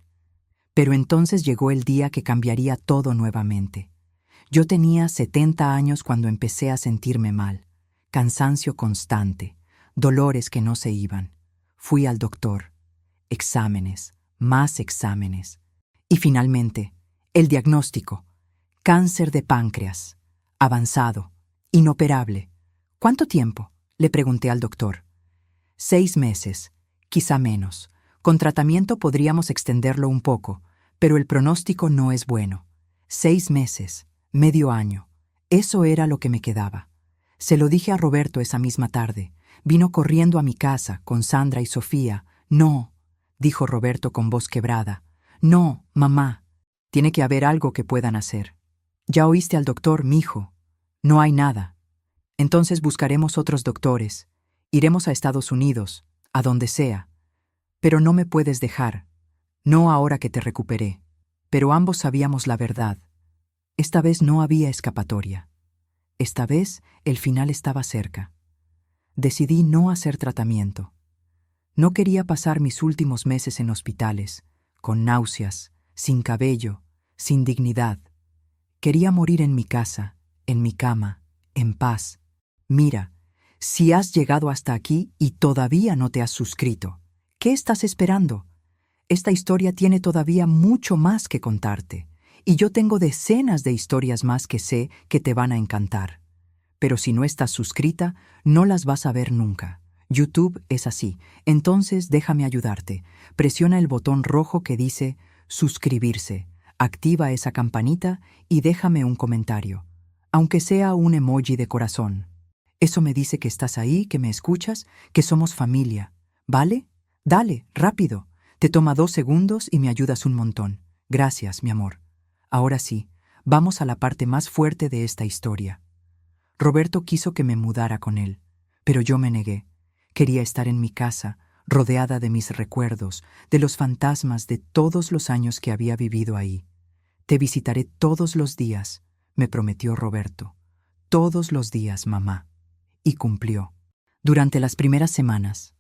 Pero entonces llegó el día que cambiaría todo nuevamente. Yo tenía 70 años cuando empecé a sentirme mal. Cansancio constante, dolores que no se iban. Fui al doctor. Exámenes, más exámenes. Y finalmente, el diagnóstico. Cáncer de páncreas. Avanzado. Inoperable. ¿Cuánto tiempo?, le pregunté al doctor. 6 meses, quizá menos. Con tratamiento podríamos extenderlo un poco, pero el pronóstico no es bueno. 6 meses, medio año. Eso era lo que me quedaba. Se lo dije a Roberto esa misma tarde. Vino corriendo a mi casa con Sandra y Sofía. No, dijo Roberto con voz quebrada. No, mamá. Tiene que haber algo que puedan hacer. Ya oíste al doctor, mijo. No hay nada. Entonces buscaremos otros doctores. Iremos a Estados Unidos, a donde sea. Pero no me puedes dejar. No ahora que te recuperé. Pero ambos sabíamos la verdad. Esta vez no había escapatoria. Esta vez el final estaba cerca. Decidí no hacer tratamiento. No quería pasar mis últimos meses en hospitales, con náuseas, sin cabello, sin dignidad. Quería morir en mi casa, en mi cama, en paz. Mira, si has llegado hasta aquí y todavía no te has suscrito, ¿qué estás esperando? Esta historia tiene todavía mucho más que contarte, y yo tengo decenas de historias más que sé que te van a encantar. Pero si no estás suscrita, no las vas a ver nunca. YouTube es así. Entonces déjame ayudarte. Presiona el botón rojo que dice suscribirse. Activa esa campanita y déjame un comentario, aunque sea un emoji de corazón. Eso me dice que estás ahí, que me escuchas, que somos familia. ¿Vale? Dale, rápido. Te toma 2 segundos y me ayudas un montón. Gracias, mi amor. Ahora sí, vamos a la parte más fuerte de esta historia. Roberto quiso que me mudara con él, pero yo me negué. Quería estar en mi casa, rodeada de mis recuerdos, de los fantasmas de todos los años que había vivido ahí. Te visitaré todos los días, me prometió Roberto. Todos los días, mamá. Y cumplió. Durante las primeras semanas,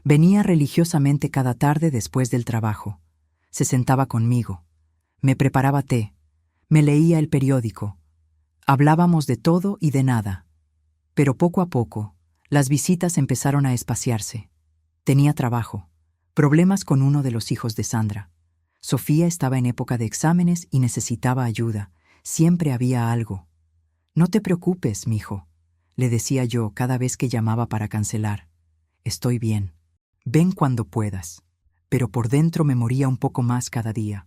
venía religiosamente cada tarde después del trabajo. Se sentaba conmigo. Me preparaba té. Me leía el periódico. Hablábamos de todo y de nada. Pero poco a poco, las visitas empezaron a espaciarse. Tenía trabajo, problemas con uno de los hijos de Sandra. Sofía estaba en época de exámenes y necesitaba ayuda. siempre había algo. No te preocupes, mijo, le decía yo cada vez que llamaba para cancelar. Estoy bien. Ven cuando puedas. Pero por dentro me moría un poco más cada día.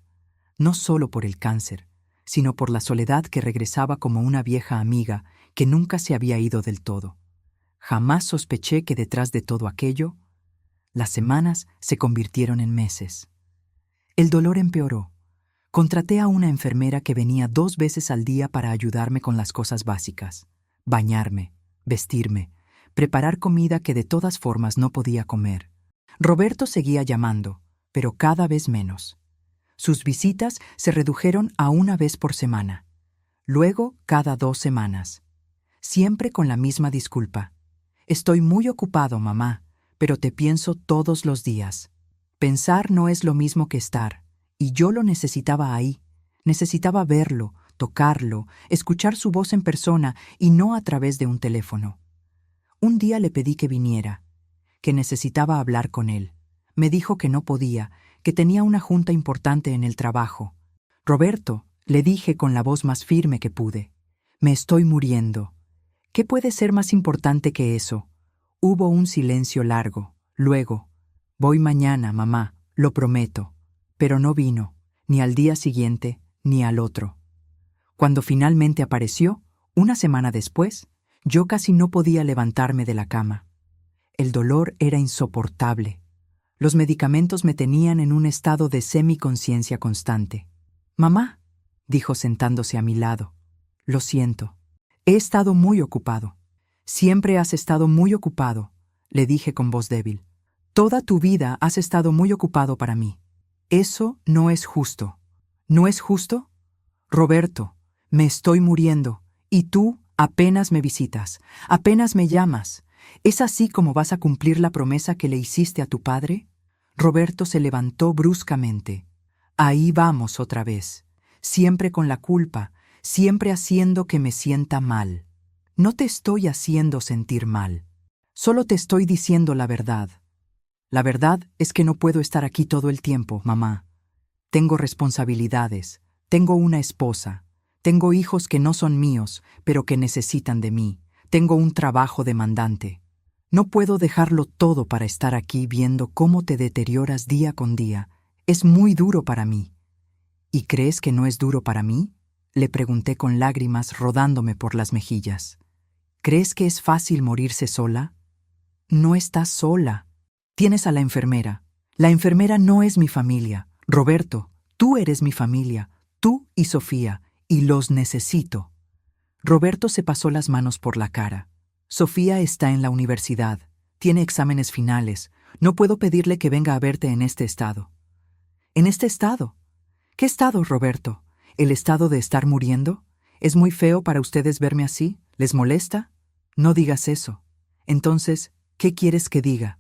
No solo por el cáncer, sino por la soledad que regresaba como una vieja amiga que nunca se había ido del todo. Jamás sospeché que detrás de todo aquello, las semanas se convirtieron en meses. El dolor empeoró. Contraté a una enfermera que venía 2 veces al día para ayudarme con las cosas básicas: bañarme, vestirme, preparar comida que de todas formas no podía comer. Roberto seguía llamando, pero cada vez menos. Sus visitas se redujeron a 1 vez por semana, luego cada 2 semanas. Siempre con la misma disculpa: estoy muy ocupado, mamá, pero te pienso todos los días. Pensar no es lo mismo que estar, y yo lo necesitaba ahí. Necesitaba verlo, tocarlo, escuchar su voz en persona y no a través de un teléfono. Un día le pedí que viniera, que necesitaba hablar con él. Me dijo que no podía, que tenía una junta importante en el trabajo. Roberto, le dije con la voz más firme que pude, me estoy muriendo. ¿Qué puede ser más importante que eso? Hubo un silencio largo. Luego, voy mañana, mamá, lo prometo. Pero no vino, ni al día siguiente, ni al otro. Cuando finalmente apareció, 1 semana después, yo casi no podía levantarme de la cama. El dolor era insoportable. Los medicamentos me tenían en un estado de semiconciencia constante. Mamá, dijo sentándose a mi lado, lo siento. He estado muy ocupado. Siempre has estado muy ocupado, le dije con voz débil. Toda tu vida has estado muy ocupado para mí. Eso no es justo. ¿No es justo? Roberto, me estoy muriendo, y tú apenas me visitas, apenas me llamas. ¿Es así como vas a cumplir la promesa que le hiciste a tu padre? Roberto se levantó bruscamente. Ahí vamos otra vez, siempre con la culpa, siempre haciendo que me sienta mal. No te estoy haciendo sentir mal. Solo te estoy diciendo la verdad. La verdad es que no puedo estar aquí todo el tiempo, mamá. Tengo responsabilidades, tengo una esposa, tengo hijos que no son míos, pero que necesitan de mí, tengo un trabajo demandante. No puedo dejarlo todo para estar aquí viendo cómo te deterioras día con día. Es muy duro para mí. ¿Y crees que no es duro para mí? Le pregunté con lágrimas rodándome por las mejillas. ¿Crees que es fácil morirse sola? No estás sola. Tienes a la enfermera. La enfermera no es mi familia. Roberto, tú eres mi familia, tú y Sofía, y los necesito. Roberto se pasó las manos por la cara. Sofía está en la universidad, tiene exámenes finales. No puedo pedirle que venga a verte en este estado. ¿En este estado? ¿Qué estado, Roberto? ¿El estado de estar muriendo? ¿Es muy feo para ustedes verme así? ¿Les molesta? No digas eso. Entonces, ¿qué quieres que diga?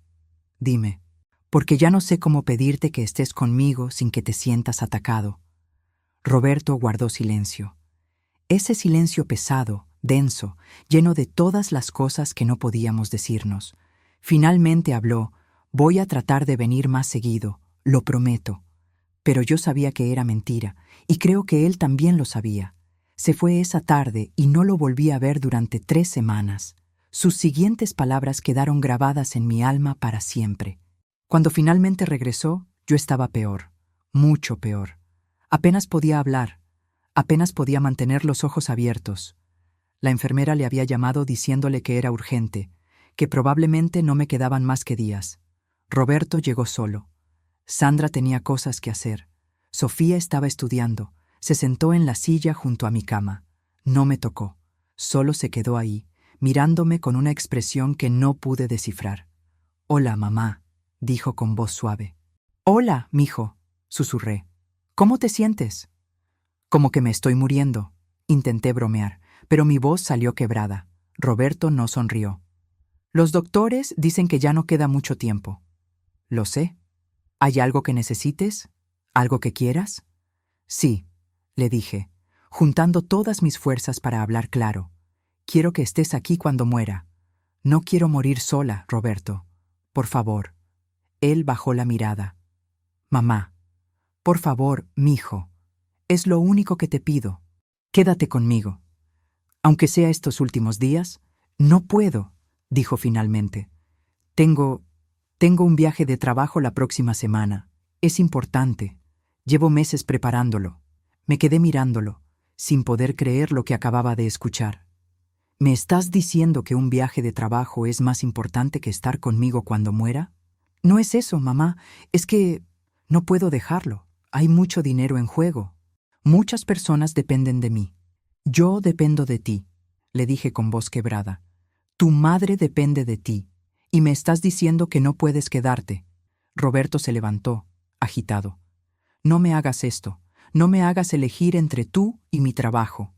Dime, porque ya no sé cómo pedirte que estés conmigo sin que te sientas atacado. Roberto guardó silencio. Ese silencio pesado, denso, lleno de todas las cosas que no podíamos decirnos. Finalmente habló: voy a tratar de venir más seguido, lo prometo. Pero yo sabía que era mentira, y creo que él también lo sabía. Se fue esa tarde y no lo volví a ver durante 3 semanas. Sus siguientes palabras quedaron grabadas en mi alma para siempre. Cuando finalmente regresó, yo estaba peor, mucho peor. Apenas podía hablar, apenas podía mantener los ojos abiertos. La enfermera le había llamado diciéndole que era urgente, que probablemente no me quedaban más que días. Roberto llegó solo. Sandra tenía cosas que hacer. Sofía estaba estudiando. Se sentó en la silla junto a mi cama. No me tocó. Solo se quedó ahí, mirándome con una expresión que no pude descifrar. «Hola, mamá», dijo con voz suave. «Hola, mijo», susurré. «¿Cómo te sientes?» «Como que me estoy muriendo», intenté bromear, pero mi voz salió quebrada. Roberto no sonrió. «Los doctores dicen que ya no queda mucho tiempo». «Lo sé. ¿Hay algo que necesites? ¿Algo que quieras?» «Sí», le dije, juntando todas mis fuerzas para hablar claro. «Quiero que estés aquí cuando muera. No quiero morir sola, Roberto. Por favor». Él bajó la mirada. «Mamá, por favor, mijo, es lo único que te pido». Quédate conmigo. Aunque sea estos últimos días, no puedo, dijo finalmente. Tengo un viaje de trabajo la próxima semana. Es importante. Llevo meses preparándolo. Me quedé mirándolo, sin poder creer lo que acababa de escuchar. ¿Me estás diciendo que un viaje de trabajo es más importante que estar conmigo cuando muera? No es eso, mamá. Es que no puedo dejarlo. Hay mucho dinero en juego. Muchas personas dependen de mí. Yo dependo de ti, le dije con voz quebrada. Tu madre depende de ti, y me estás diciendo que no puedes quedarte. Roberto se levantó, agitado. No me hagas esto. No me hagas elegir entre tú y mi trabajo.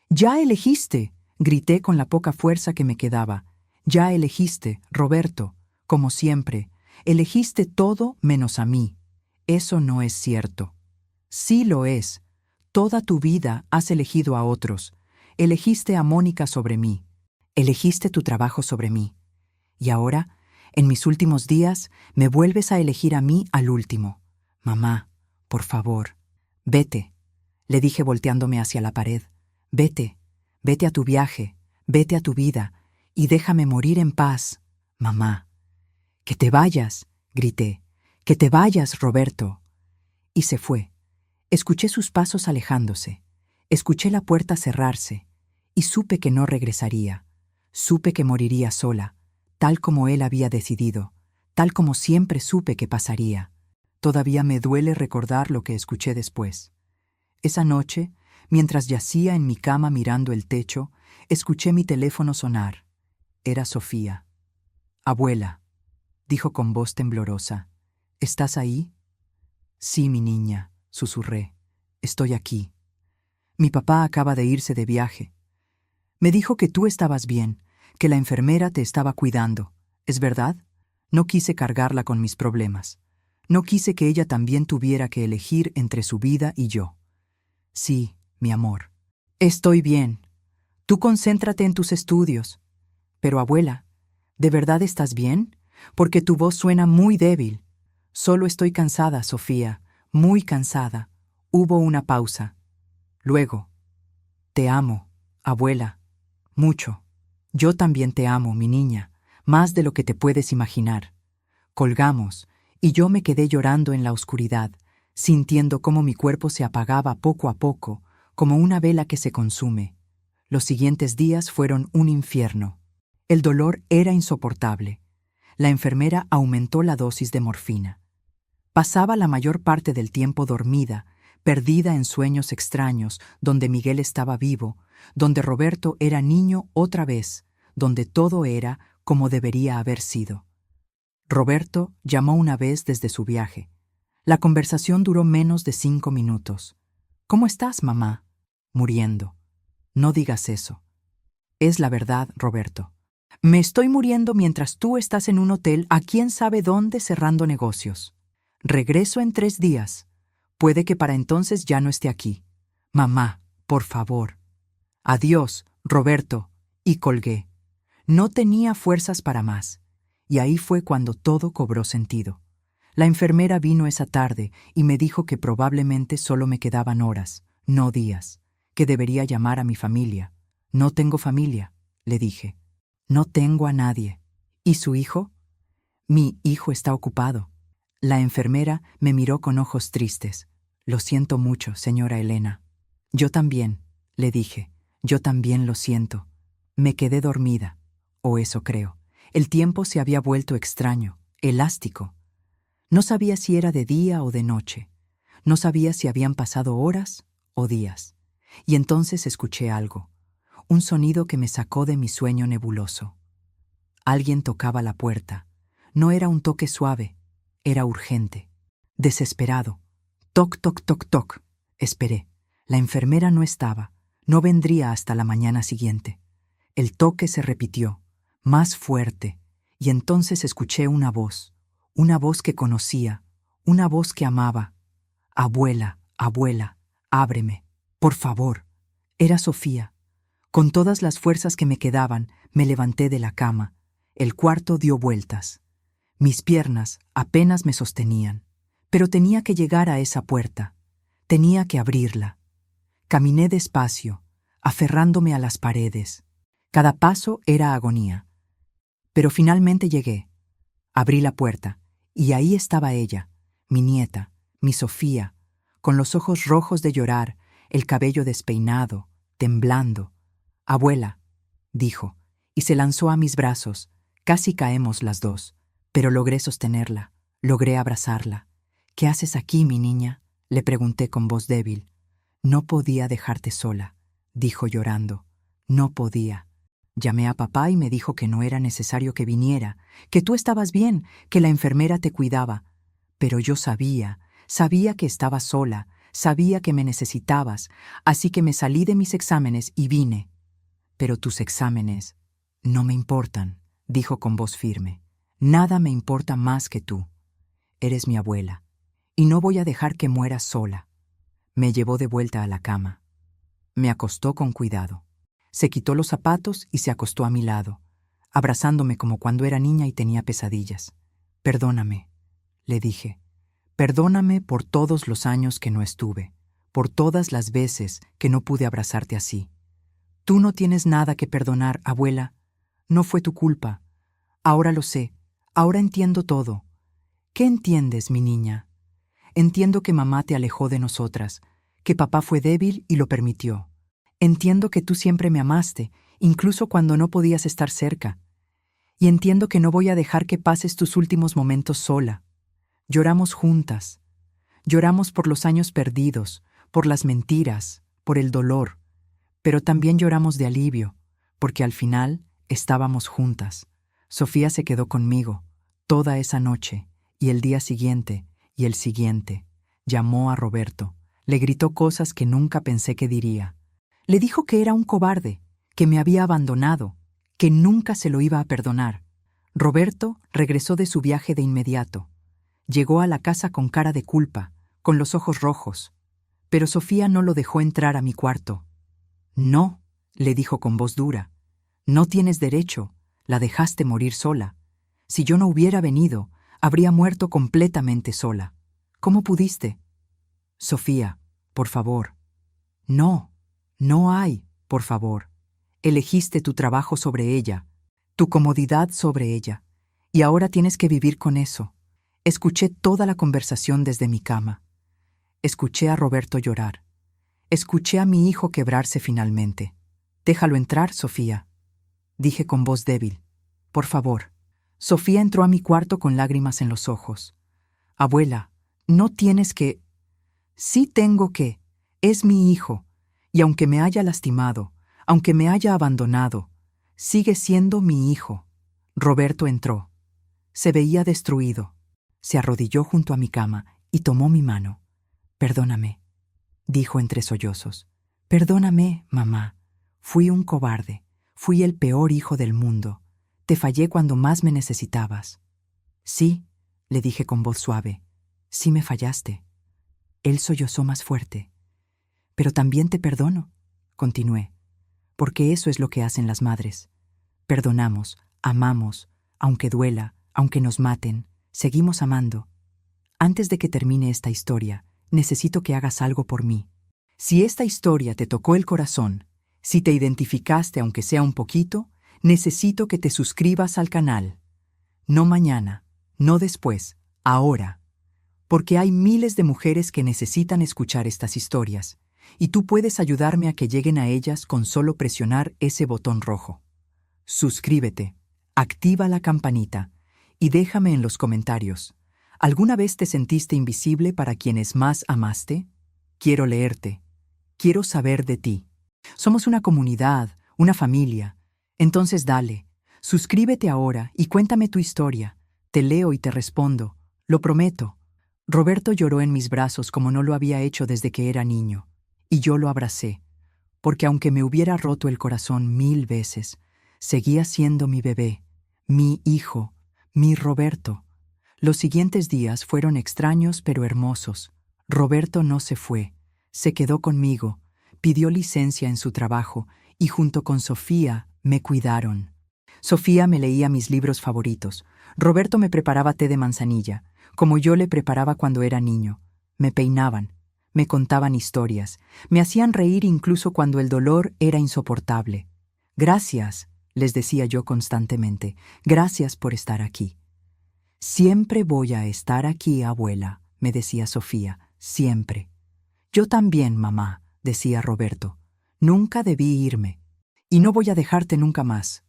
Ya elegiste, grité con la poca fuerza que me quedaba. Ya elegiste, Roberto, como siempre. Elegiste todo menos a mí. Eso no es cierto. Sí lo es. Toda tu vida has elegido a otros. Elegiste a Mónica sobre mí. Elegiste tu trabajo sobre mí. Y ahora, en mis últimos días, me vuelves a elegir a mí al último. Mamá, por favor, vete, le dije volteándome hacia la pared. Vete, vete a tu viaje, vete a tu vida, y déjame morir en paz, mamá. Que te vayas, grité. Que te vayas, Roberto. Y se fue. Escuché sus pasos alejándose. Escuché la puerta cerrarse. Y supe que no regresaría. Supe que moriría sola, tal como él había decidido, tal como siempre supe que pasaría. Todavía me duele recordar lo que escuché después. Esa noche, mientras yacía en mi cama mirando el techo, escuché mi teléfono sonar. Era Sofía. Abuela, dijo con voz temblorosa, ¿estás ahí? Sí, mi niña, susurré. Estoy aquí. Mi papá acaba de irse de viaje. Me dijo que tú estabas bien, que la enfermera te estaba cuidando. ¿Es verdad? No quise cargarla con mis problemas. No quise que ella también tuviera que elegir entre su vida y yo. Sí, mi amor. Estoy bien. Tú concéntrate en tus estudios. Pero, abuela, ¿de verdad estás bien? Porque tu voz suena muy débil. Solo estoy cansada, Sofía, muy cansada. Hubo una pausa. Luego, te amo, abuela, mucho. Yo también te amo, mi niña, más de lo que te puedes imaginar. Colgamos, y yo me quedé llorando en la oscuridad, sintiendo cómo mi cuerpo se apagaba poco a poco, como una vela que se consume. Los siguientes días fueron un infierno. El dolor era insoportable. La enfermera aumentó la dosis de morfina. Pasaba la mayor parte del tiempo dormida, perdida en sueños extraños, donde Miguel estaba vivo, donde Roberto era niño otra vez, donde todo era como debería haber sido. Roberto llamó una vez desde su viaje. La conversación duró menos de 5 minutos. ¿Cómo estás, mamá? Muriendo. No digas eso. Es la verdad, Roberto. Me estoy muriendo mientras tú estás en un hotel a quién sabe dónde cerrando negocios. Regreso en 3 días. Puede que para entonces ya no esté aquí. Mamá, por favor. Adiós, Roberto. Y colgué. No tenía fuerzas para más. Y ahí fue cuando todo cobró sentido. La enfermera vino esa tarde y me dijo que probablemente solo me quedaban horas, no días, que debería llamar a mi familia. No tengo familia, le dije. No tengo a nadie. ¿Y su hijo? Mi hijo está ocupado. La enfermera me miró con ojos tristes. Lo siento mucho, señora Elena. Yo también, le dije. Yo también lo siento. Me quedé dormida, o eso creo. El tiempo se había vuelto extraño, elástico. No sabía si era de día o de noche. No sabía si habían pasado horas o días. Y entonces escuché algo, un sonido que me sacó de mi sueño nebuloso. Alguien tocaba la puerta. No era un toque suave, era urgente, desesperado. Toc, toc, toc, toc. Esperé. La enfermera no estaba. No vendría hasta la mañana siguiente. El toque se repitió, más fuerte, y entonces escuché una voz que conocía, una voz que amaba. Abuela, abuela, ábreme, por favor. Era Sofía. Con todas las fuerzas que me quedaban, me levanté de la cama. El cuarto dio vueltas. Mis piernas apenas me sostenían, pero tenía que llegar a esa puerta. Tenía que abrirla. Caminé despacio, aferrándome a las paredes. Cada paso era agonía. Pero finalmente llegué. Abrí la puerta, y ahí estaba ella, mi nieta, mi Sofía, con los ojos rojos de llorar, el cabello despeinado, temblando. «Abuela», dijo, y se lanzó a mis brazos. Casi caemos las dos, pero logré sostenerla, logré abrazarla. «¿Qué haces aquí, mi niña?», le pregunté con voz débil. «No podía dejarte sola», dijo llorando. «No podía. Llamé a papá y me dijo que no era necesario que viniera, que tú estabas bien, que la enfermera te cuidaba. Pero yo sabía que estabas sola, sabía que me necesitabas, así que me salí de mis exámenes y vine». «Pero tus exámenes no me importan», dijo con voz firme. «Nada me importa más que tú. Eres mi abuela, y no voy a dejar que mueras sola». Me llevó de vuelta a la cama. Me acostó con cuidado. Se quitó los zapatos y se acostó a mi lado, abrazándome como cuando era niña y tenía pesadillas. «Perdóname», le dije. «Perdóname por todos los años que no estuve, por todas las veces que no pude abrazarte así. Tú no tienes nada que perdonar, abuela. No fue tu culpa. Ahora lo sé. Ahora entiendo todo». «¿Qué entiendes, mi niña?» «Entiendo que mamá te alejó de nosotras, que papá fue débil y lo permitió. Entiendo que tú siempre me amaste, incluso cuando no podías estar cerca. Y entiendo que no voy a dejar que pases tus últimos momentos sola. Lloramos juntas. Lloramos por los años perdidos, por las mentiras, por el dolor. Pero también lloramos de alivio, porque al final estábamos juntas. Sofía se quedó conmigo toda esa noche, y el día siguiente, y el siguiente. Llamó a Roberto. Le gritó cosas que nunca pensé que diría. Le dijo que era un cobarde, que me había abandonado, que nunca se lo iba a perdonar. Roberto regresó de su viaje de inmediato. Llegó a la casa con cara de culpa, con los ojos rojos. Pero Sofía no lo dejó entrar a mi cuarto. «No», le dijo con voz dura. «No tienes derecho. La dejaste morir sola. Si yo no hubiera venido, habría muerto completamente sola. ¿Cómo pudiste?» «Sofía, por favor». «No. No hay, por favor. Elegiste tu trabajo sobre ella, tu comodidad sobre ella, y ahora tienes que vivir con eso». Escuché toda la conversación desde mi cama. Escuché a Roberto llorar. Escuché a mi hijo quebrarse finalmente. «Déjalo entrar, Sofía», dije con voz débil. «Por favor». Sofía entró a mi cuarto con lágrimas en los ojos. «Abuela, no tienes que...». «Sí tengo que. Es mi hijo. Y aunque me haya lastimado, aunque me haya abandonado, sigue siendo mi hijo». Roberto entró. Se veía destruido. Se arrodilló junto a mi cama y tomó mi mano. «Perdóname», dijo entre sollozos. «Perdóname, mamá. Fui un cobarde. Fui el peor hijo del mundo. Te fallé cuando más me necesitabas». «Sí», le dije con voz suave. «Sí me fallaste». Él sollozó más fuerte. «Pero también te perdono», continué, «porque eso es lo que hacen las madres. Perdonamos, amamos, aunque duela, aunque nos maten, seguimos amando. Antes de que termine esta historia, necesito que hagas algo por mí. Si esta historia te tocó el corazón, si te identificaste aunque sea un poquito, necesito que te suscribas al canal. No mañana, no después, ahora. Porque hay miles de mujeres que necesitan escuchar estas historias, y tú puedes ayudarme a que lleguen a ellas con solo presionar ese botón rojo. Suscríbete, activa la campanita y déjame en los comentarios. ¿Alguna vez te sentiste invisible para quienes más amaste? Quiero leerte. Quiero saber de ti. Somos una comunidad, una familia. Entonces dale, suscríbete ahora y cuéntame tu historia. Te leo y te respondo. Lo prometo. Roberto lloró en mis brazos como no lo había hecho desde que era niño. Y yo lo abracé, porque aunque me hubiera roto el corazón 1000 veces, seguía siendo mi bebé, mi hijo, mi Roberto. Los siguientes días fueron extraños pero hermosos. Roberto no se fue, se quedó conmigo, pidió licencia en su trabajo y junto con Sofía me cuidaron. Sofía me leía mis libros favoritos. Roberto me preparaba té de manzanilla, como yo le preparaba cuando era niño. Me peinaban, me contaban historias, me hacían reír incluso cuando el dolor era insoportable. Gracias, les decía yo constantemente, gracias por estar aquí. Siempre voy a estar aquí, abuela, me decía Sofía, siempre. Yo también, mamá, decía Roberto. Nunca debí irme. Y no voy a dejarte nunca más.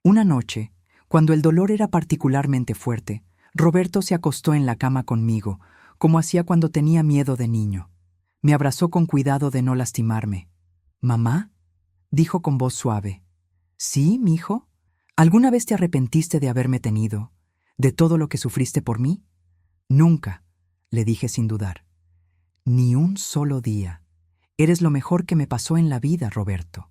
Una noche, cuando el dolor era particularmente fuerte, Roberto se acostó en la cama conmigo, como hacía cuando tenía miedo de niño. Me abrazó con cuidado de no lastimarme. «¿Mamá?», dijo con voz suave. «¿Sí, mijo? ¿Alguna vez te arrepentiste de haberme tenido, de todo lo que sufriste por mí?» «Nunca», le dije sin dudar. «Ni un solo día. Eres lo mejor que me pasó en la vida, Roberto.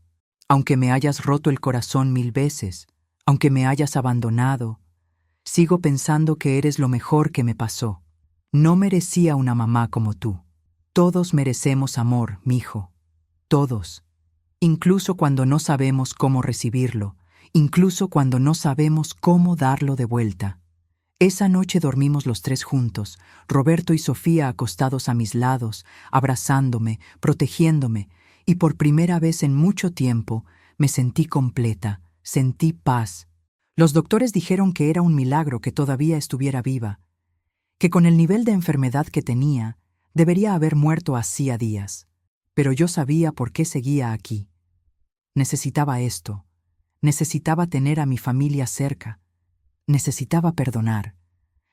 Aunque me hayas roto el corazón 1000 veces, aunque me hayas abandonado, sigo pensando que eres lo mejor que me pasó. No merecía una mamá como tú. Todos merecemos amor, mijo. Todos. Incluso cuando no sabemos cómo recibirlo, incluso cuando no sabemos cómo darlo de vuelta». Esa noche dormimos los 3 juntos, Roberto y Sofía acostados a mis lados, abrazándome, protegiéndome, y por primera vez en mucho tiempo me sentí completa, sentí paz. Los doctores dijeron que era un milagro que todavía estuviera viva, que con el nivel de enfermedad que tenía, debería haber muerto hacía días. Pero yo sabía por qué seguía aquí. Necesitaba esto, necesitaba tener a mi familia cerca. Necesitaba perdonar.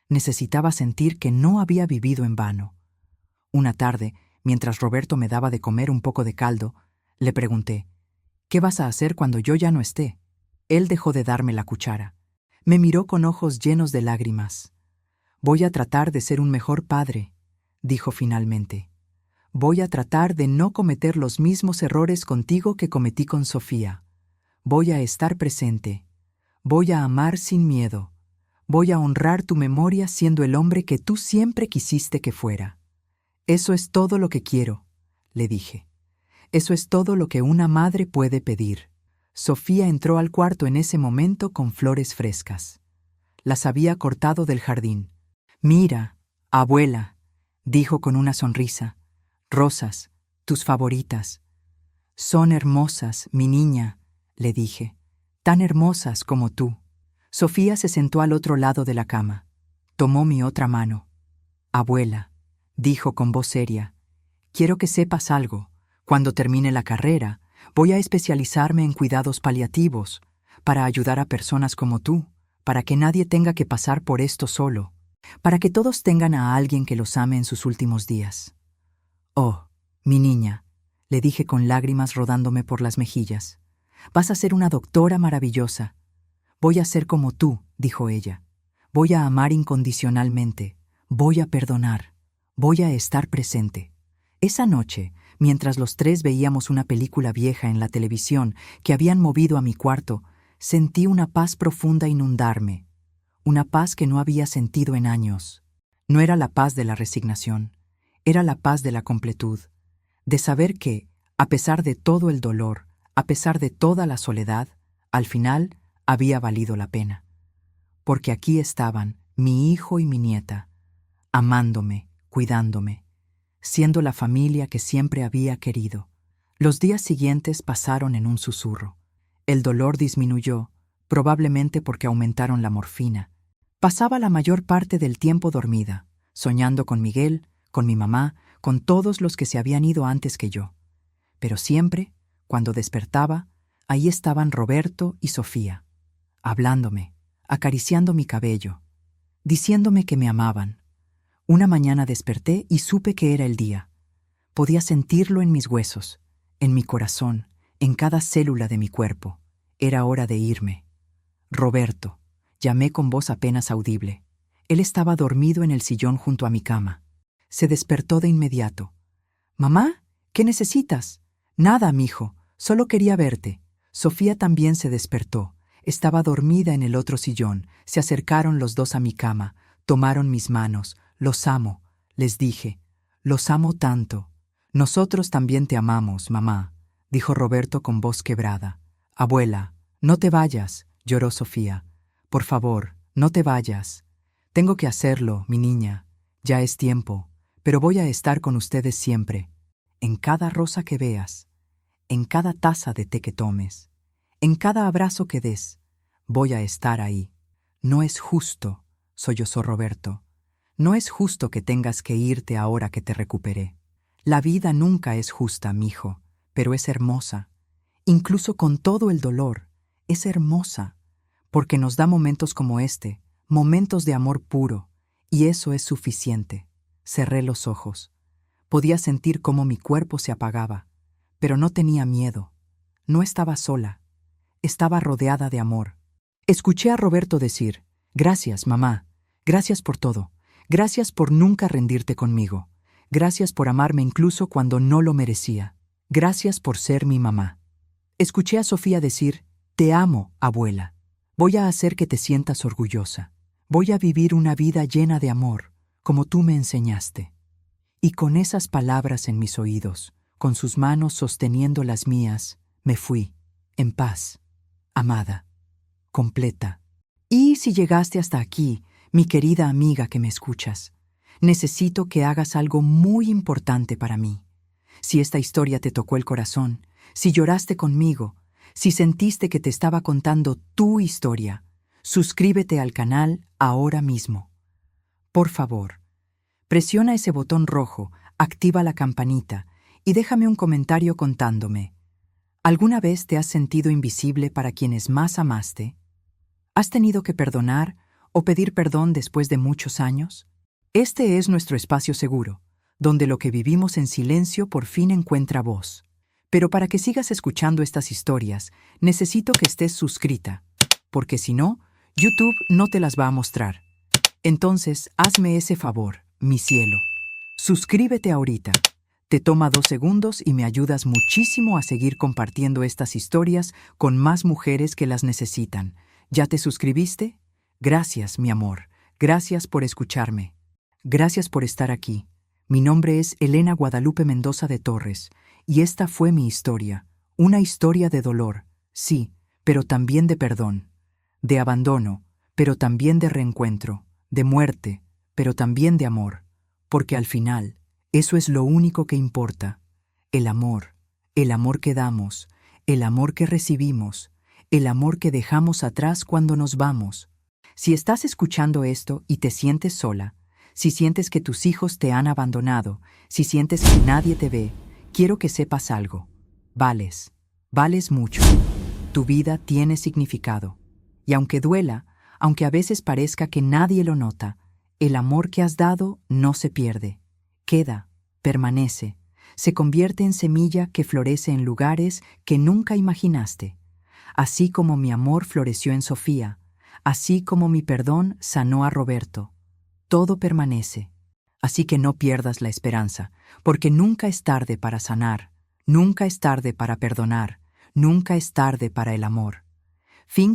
Necesitaba sentir que no había vivido en vano. Una tarde, mientras Roberto me daba de comer un poco de caldo, le pregunté, «¿Qué vas a hacer cuando yo ya no esté?». Él dejó de darme la cuchara. Me miró con ojos llenos de lágrimas. «Voy a tratar de ser un mejor padre», dijo finalmente. «Voy a tratar de no cometer los mismos errores contigo que cometí con Sofía. Voy a estar presente. Voy a amar sin miedo. Voy a honrar tu memoria siendo el hombre que tú siempre quisiste que fuera. Eso es todo lo que quiero», le dije. «Eso es todo lo que una madre puede pedir». Sofía entró al cuarto en ese momento con flores frescas. Las había cortado del jardín. «Mira, abuela», dijo con una sonrisa. «Rosas, tus favoritas». «Son hermosas, mi niña», le dije. «Tan hermosas como tú». Sofía se sentó al otro lado de la cama. Tomó mi otra mano. «Abuela», dijo con voz seria, «quiero que sepas algo. Cuando termine la carrera, voy a especializarme en cuidados paliativos, para ayudar a personas como tú, para que nadie tenga que pasar por esto solo, para que todos tengan a alguien que los ame en sus últimos días». «Oh, mi niña», le dije con lágrimas rodándome por las mejillas, «vas a ser una doctora maravillosa». «Voy a ser como tú», dijo ella. «Voy a amar incondicionalmente. Voy a perdonar. Voy a estar presente». Esa noche, mientras los 3 veíamos una película vieja en la televisión que habían movido a mi cuarto, sentí una paz profunda inundarme. Una paz que no había sentido en años. No era la paz de la resignación. Era la paz de la completud. De saber que, a pesar de todo el dolor, a pesar de toda la soledad, al final había valido la pena. Porque aquí estaban mi hijo y mi nieta, amándome, cuidándome, siendo la familia que siempre había querido. Los días siguientes pasaron en un susurro. El dolor disminuyó, probablemente porque aumentaron la morfina. Pasaba la mayor parte del tiempo dormida, soñando con Miguel, con mi mamá, con todos los que se habían ido antes que yo. Pero siempre, cuando despertaba, ahí estaban Roberto y Sofía, hablándome, acariciando mi cabello, diciéndome que me amaban. Una mañana desperté y supe que era el día. Podía sentirlo en mis huesos, en mi corazón, en cada célula de mi cuerpo. Era hora de irme. «Roberto», llamé con voz apenas audible. Él estaba dormido en el sillón junto a mi cama. Se despertó de inmediato. «¿Mamá? ¿Qué necesitas?» «Nada, mijo, solo quería verte». Sofía también se despertó. Estaba dormida en el otro sillón. Se acercaron los 2 a mi cama, tomaron mis manos. «Los amo», les dije. «Los amo tanto». «Nosotros también te amamos, mamá», dijo Roberto con voz quebrada. «Abuela, no te vayas», lloró Sofía. «Por favor, no te vayas». «Tengo que hacerlo, mi niña. Ya es tiempo. pero voy a estar con ustedes siempre, en cada rosa que veas, en cada taza de té que tomes, en cada abrazo que des, voy a estar ahí. No es justo, sollozó Roberto. No es justo que tengas que irte ahora que te recuperé. La vida nunca es justa, mijo, pero es hermosa. Incluso con todo el dolor, es hermosa, porque nos da momentos como este, momentos de amor puro, y eso es suficiente. Cerré los ojos. Podía sentir cómo mi cuerpo se apagaba, pero no tenía miedo. No estaba sola. Estaba rodeada de amor. Escuché a Roberto decir: «Gracias, mamá. Gracias por todo. Gracias por nunca rendirte conmigo. Gracias por amarme incluso cuando no lo merecía. Gracias por ser mi mamá». Escuché a Sofía decir: «Te amo, abuela. Voy a hacer que te sientas orgullosa. Voy a vivir una vida llena de amor, como tú me enseñaste». Y con esas palabras en mis oídos, con sus manos sosteniendo las mías, me fui, en paz, amada, completa. Y si llegaste hasta aquí, mi querida amiga que me escuchas, necesito que hagas algo muy importante para mí. Si esta historia te tocó el corazón, si lloraste conmigo, si sentiste que te estaba contando tu historia, suscríbete al canal ahora mismo. Por favor, presiona ese botón rojo, activa la campanita y déjame un comentario contándome: ¿alguna vez te has sentido invisible para quienes más amaste? ¿Has tenido que perdonar o pedir perdón después de muchos años? Este es nuestro espacio seguro, donde lo que vivimos en silencio por fin encuentra voz. Pero para que sigas escuchando estas historias, necesito que estés suscrita, porque si no, YouTube no te las va a mostrar. Entonces, hazme ese favor, mi cielo. Suscríbete ahorita. Te toma 2 segundos y me ayudas muchísimo a seguir compartiendo estas historias con más mujeres que las necesitan. ¿Ya te suscribiste? Gracias, mi amor. Gracias por escucharme. Gracias por estar aquí. Mi nombre es Elena Guadalupe Mendoza de Torres, y esta fue mi historia. Una historia de dolor, sí, pero también de perdón. De abandono, pero también de reencuentro. De muerte, pero también de amor. Porque al final, eso es lo único que importa. El amor que damos, el amor que recibimos, el amor que dejamos atrás cuando nos vamos. Si estás escuchando esto y te sientes sola, si sientes que tus hijos te han abandonado, si sientes que nadie te ve, quiero que sepas algo. Vales mucho. Tu vida tiene significado. Y aunque duela, aunque a veces parezca que nadie lo nota, el amor que has dado no se pierde. Queda, permanece, se convierte en semilla que florece en lugares que nunca imaginaste. Así como mi amor floreció en Sofía, así como mi perdón sanó a Roberto. Todo permanece. Así que no pierdas la esperanza, porque nunca es tarde para sanar, nunca es tarde para perdonar, nunca es tarde para el amor. Fin.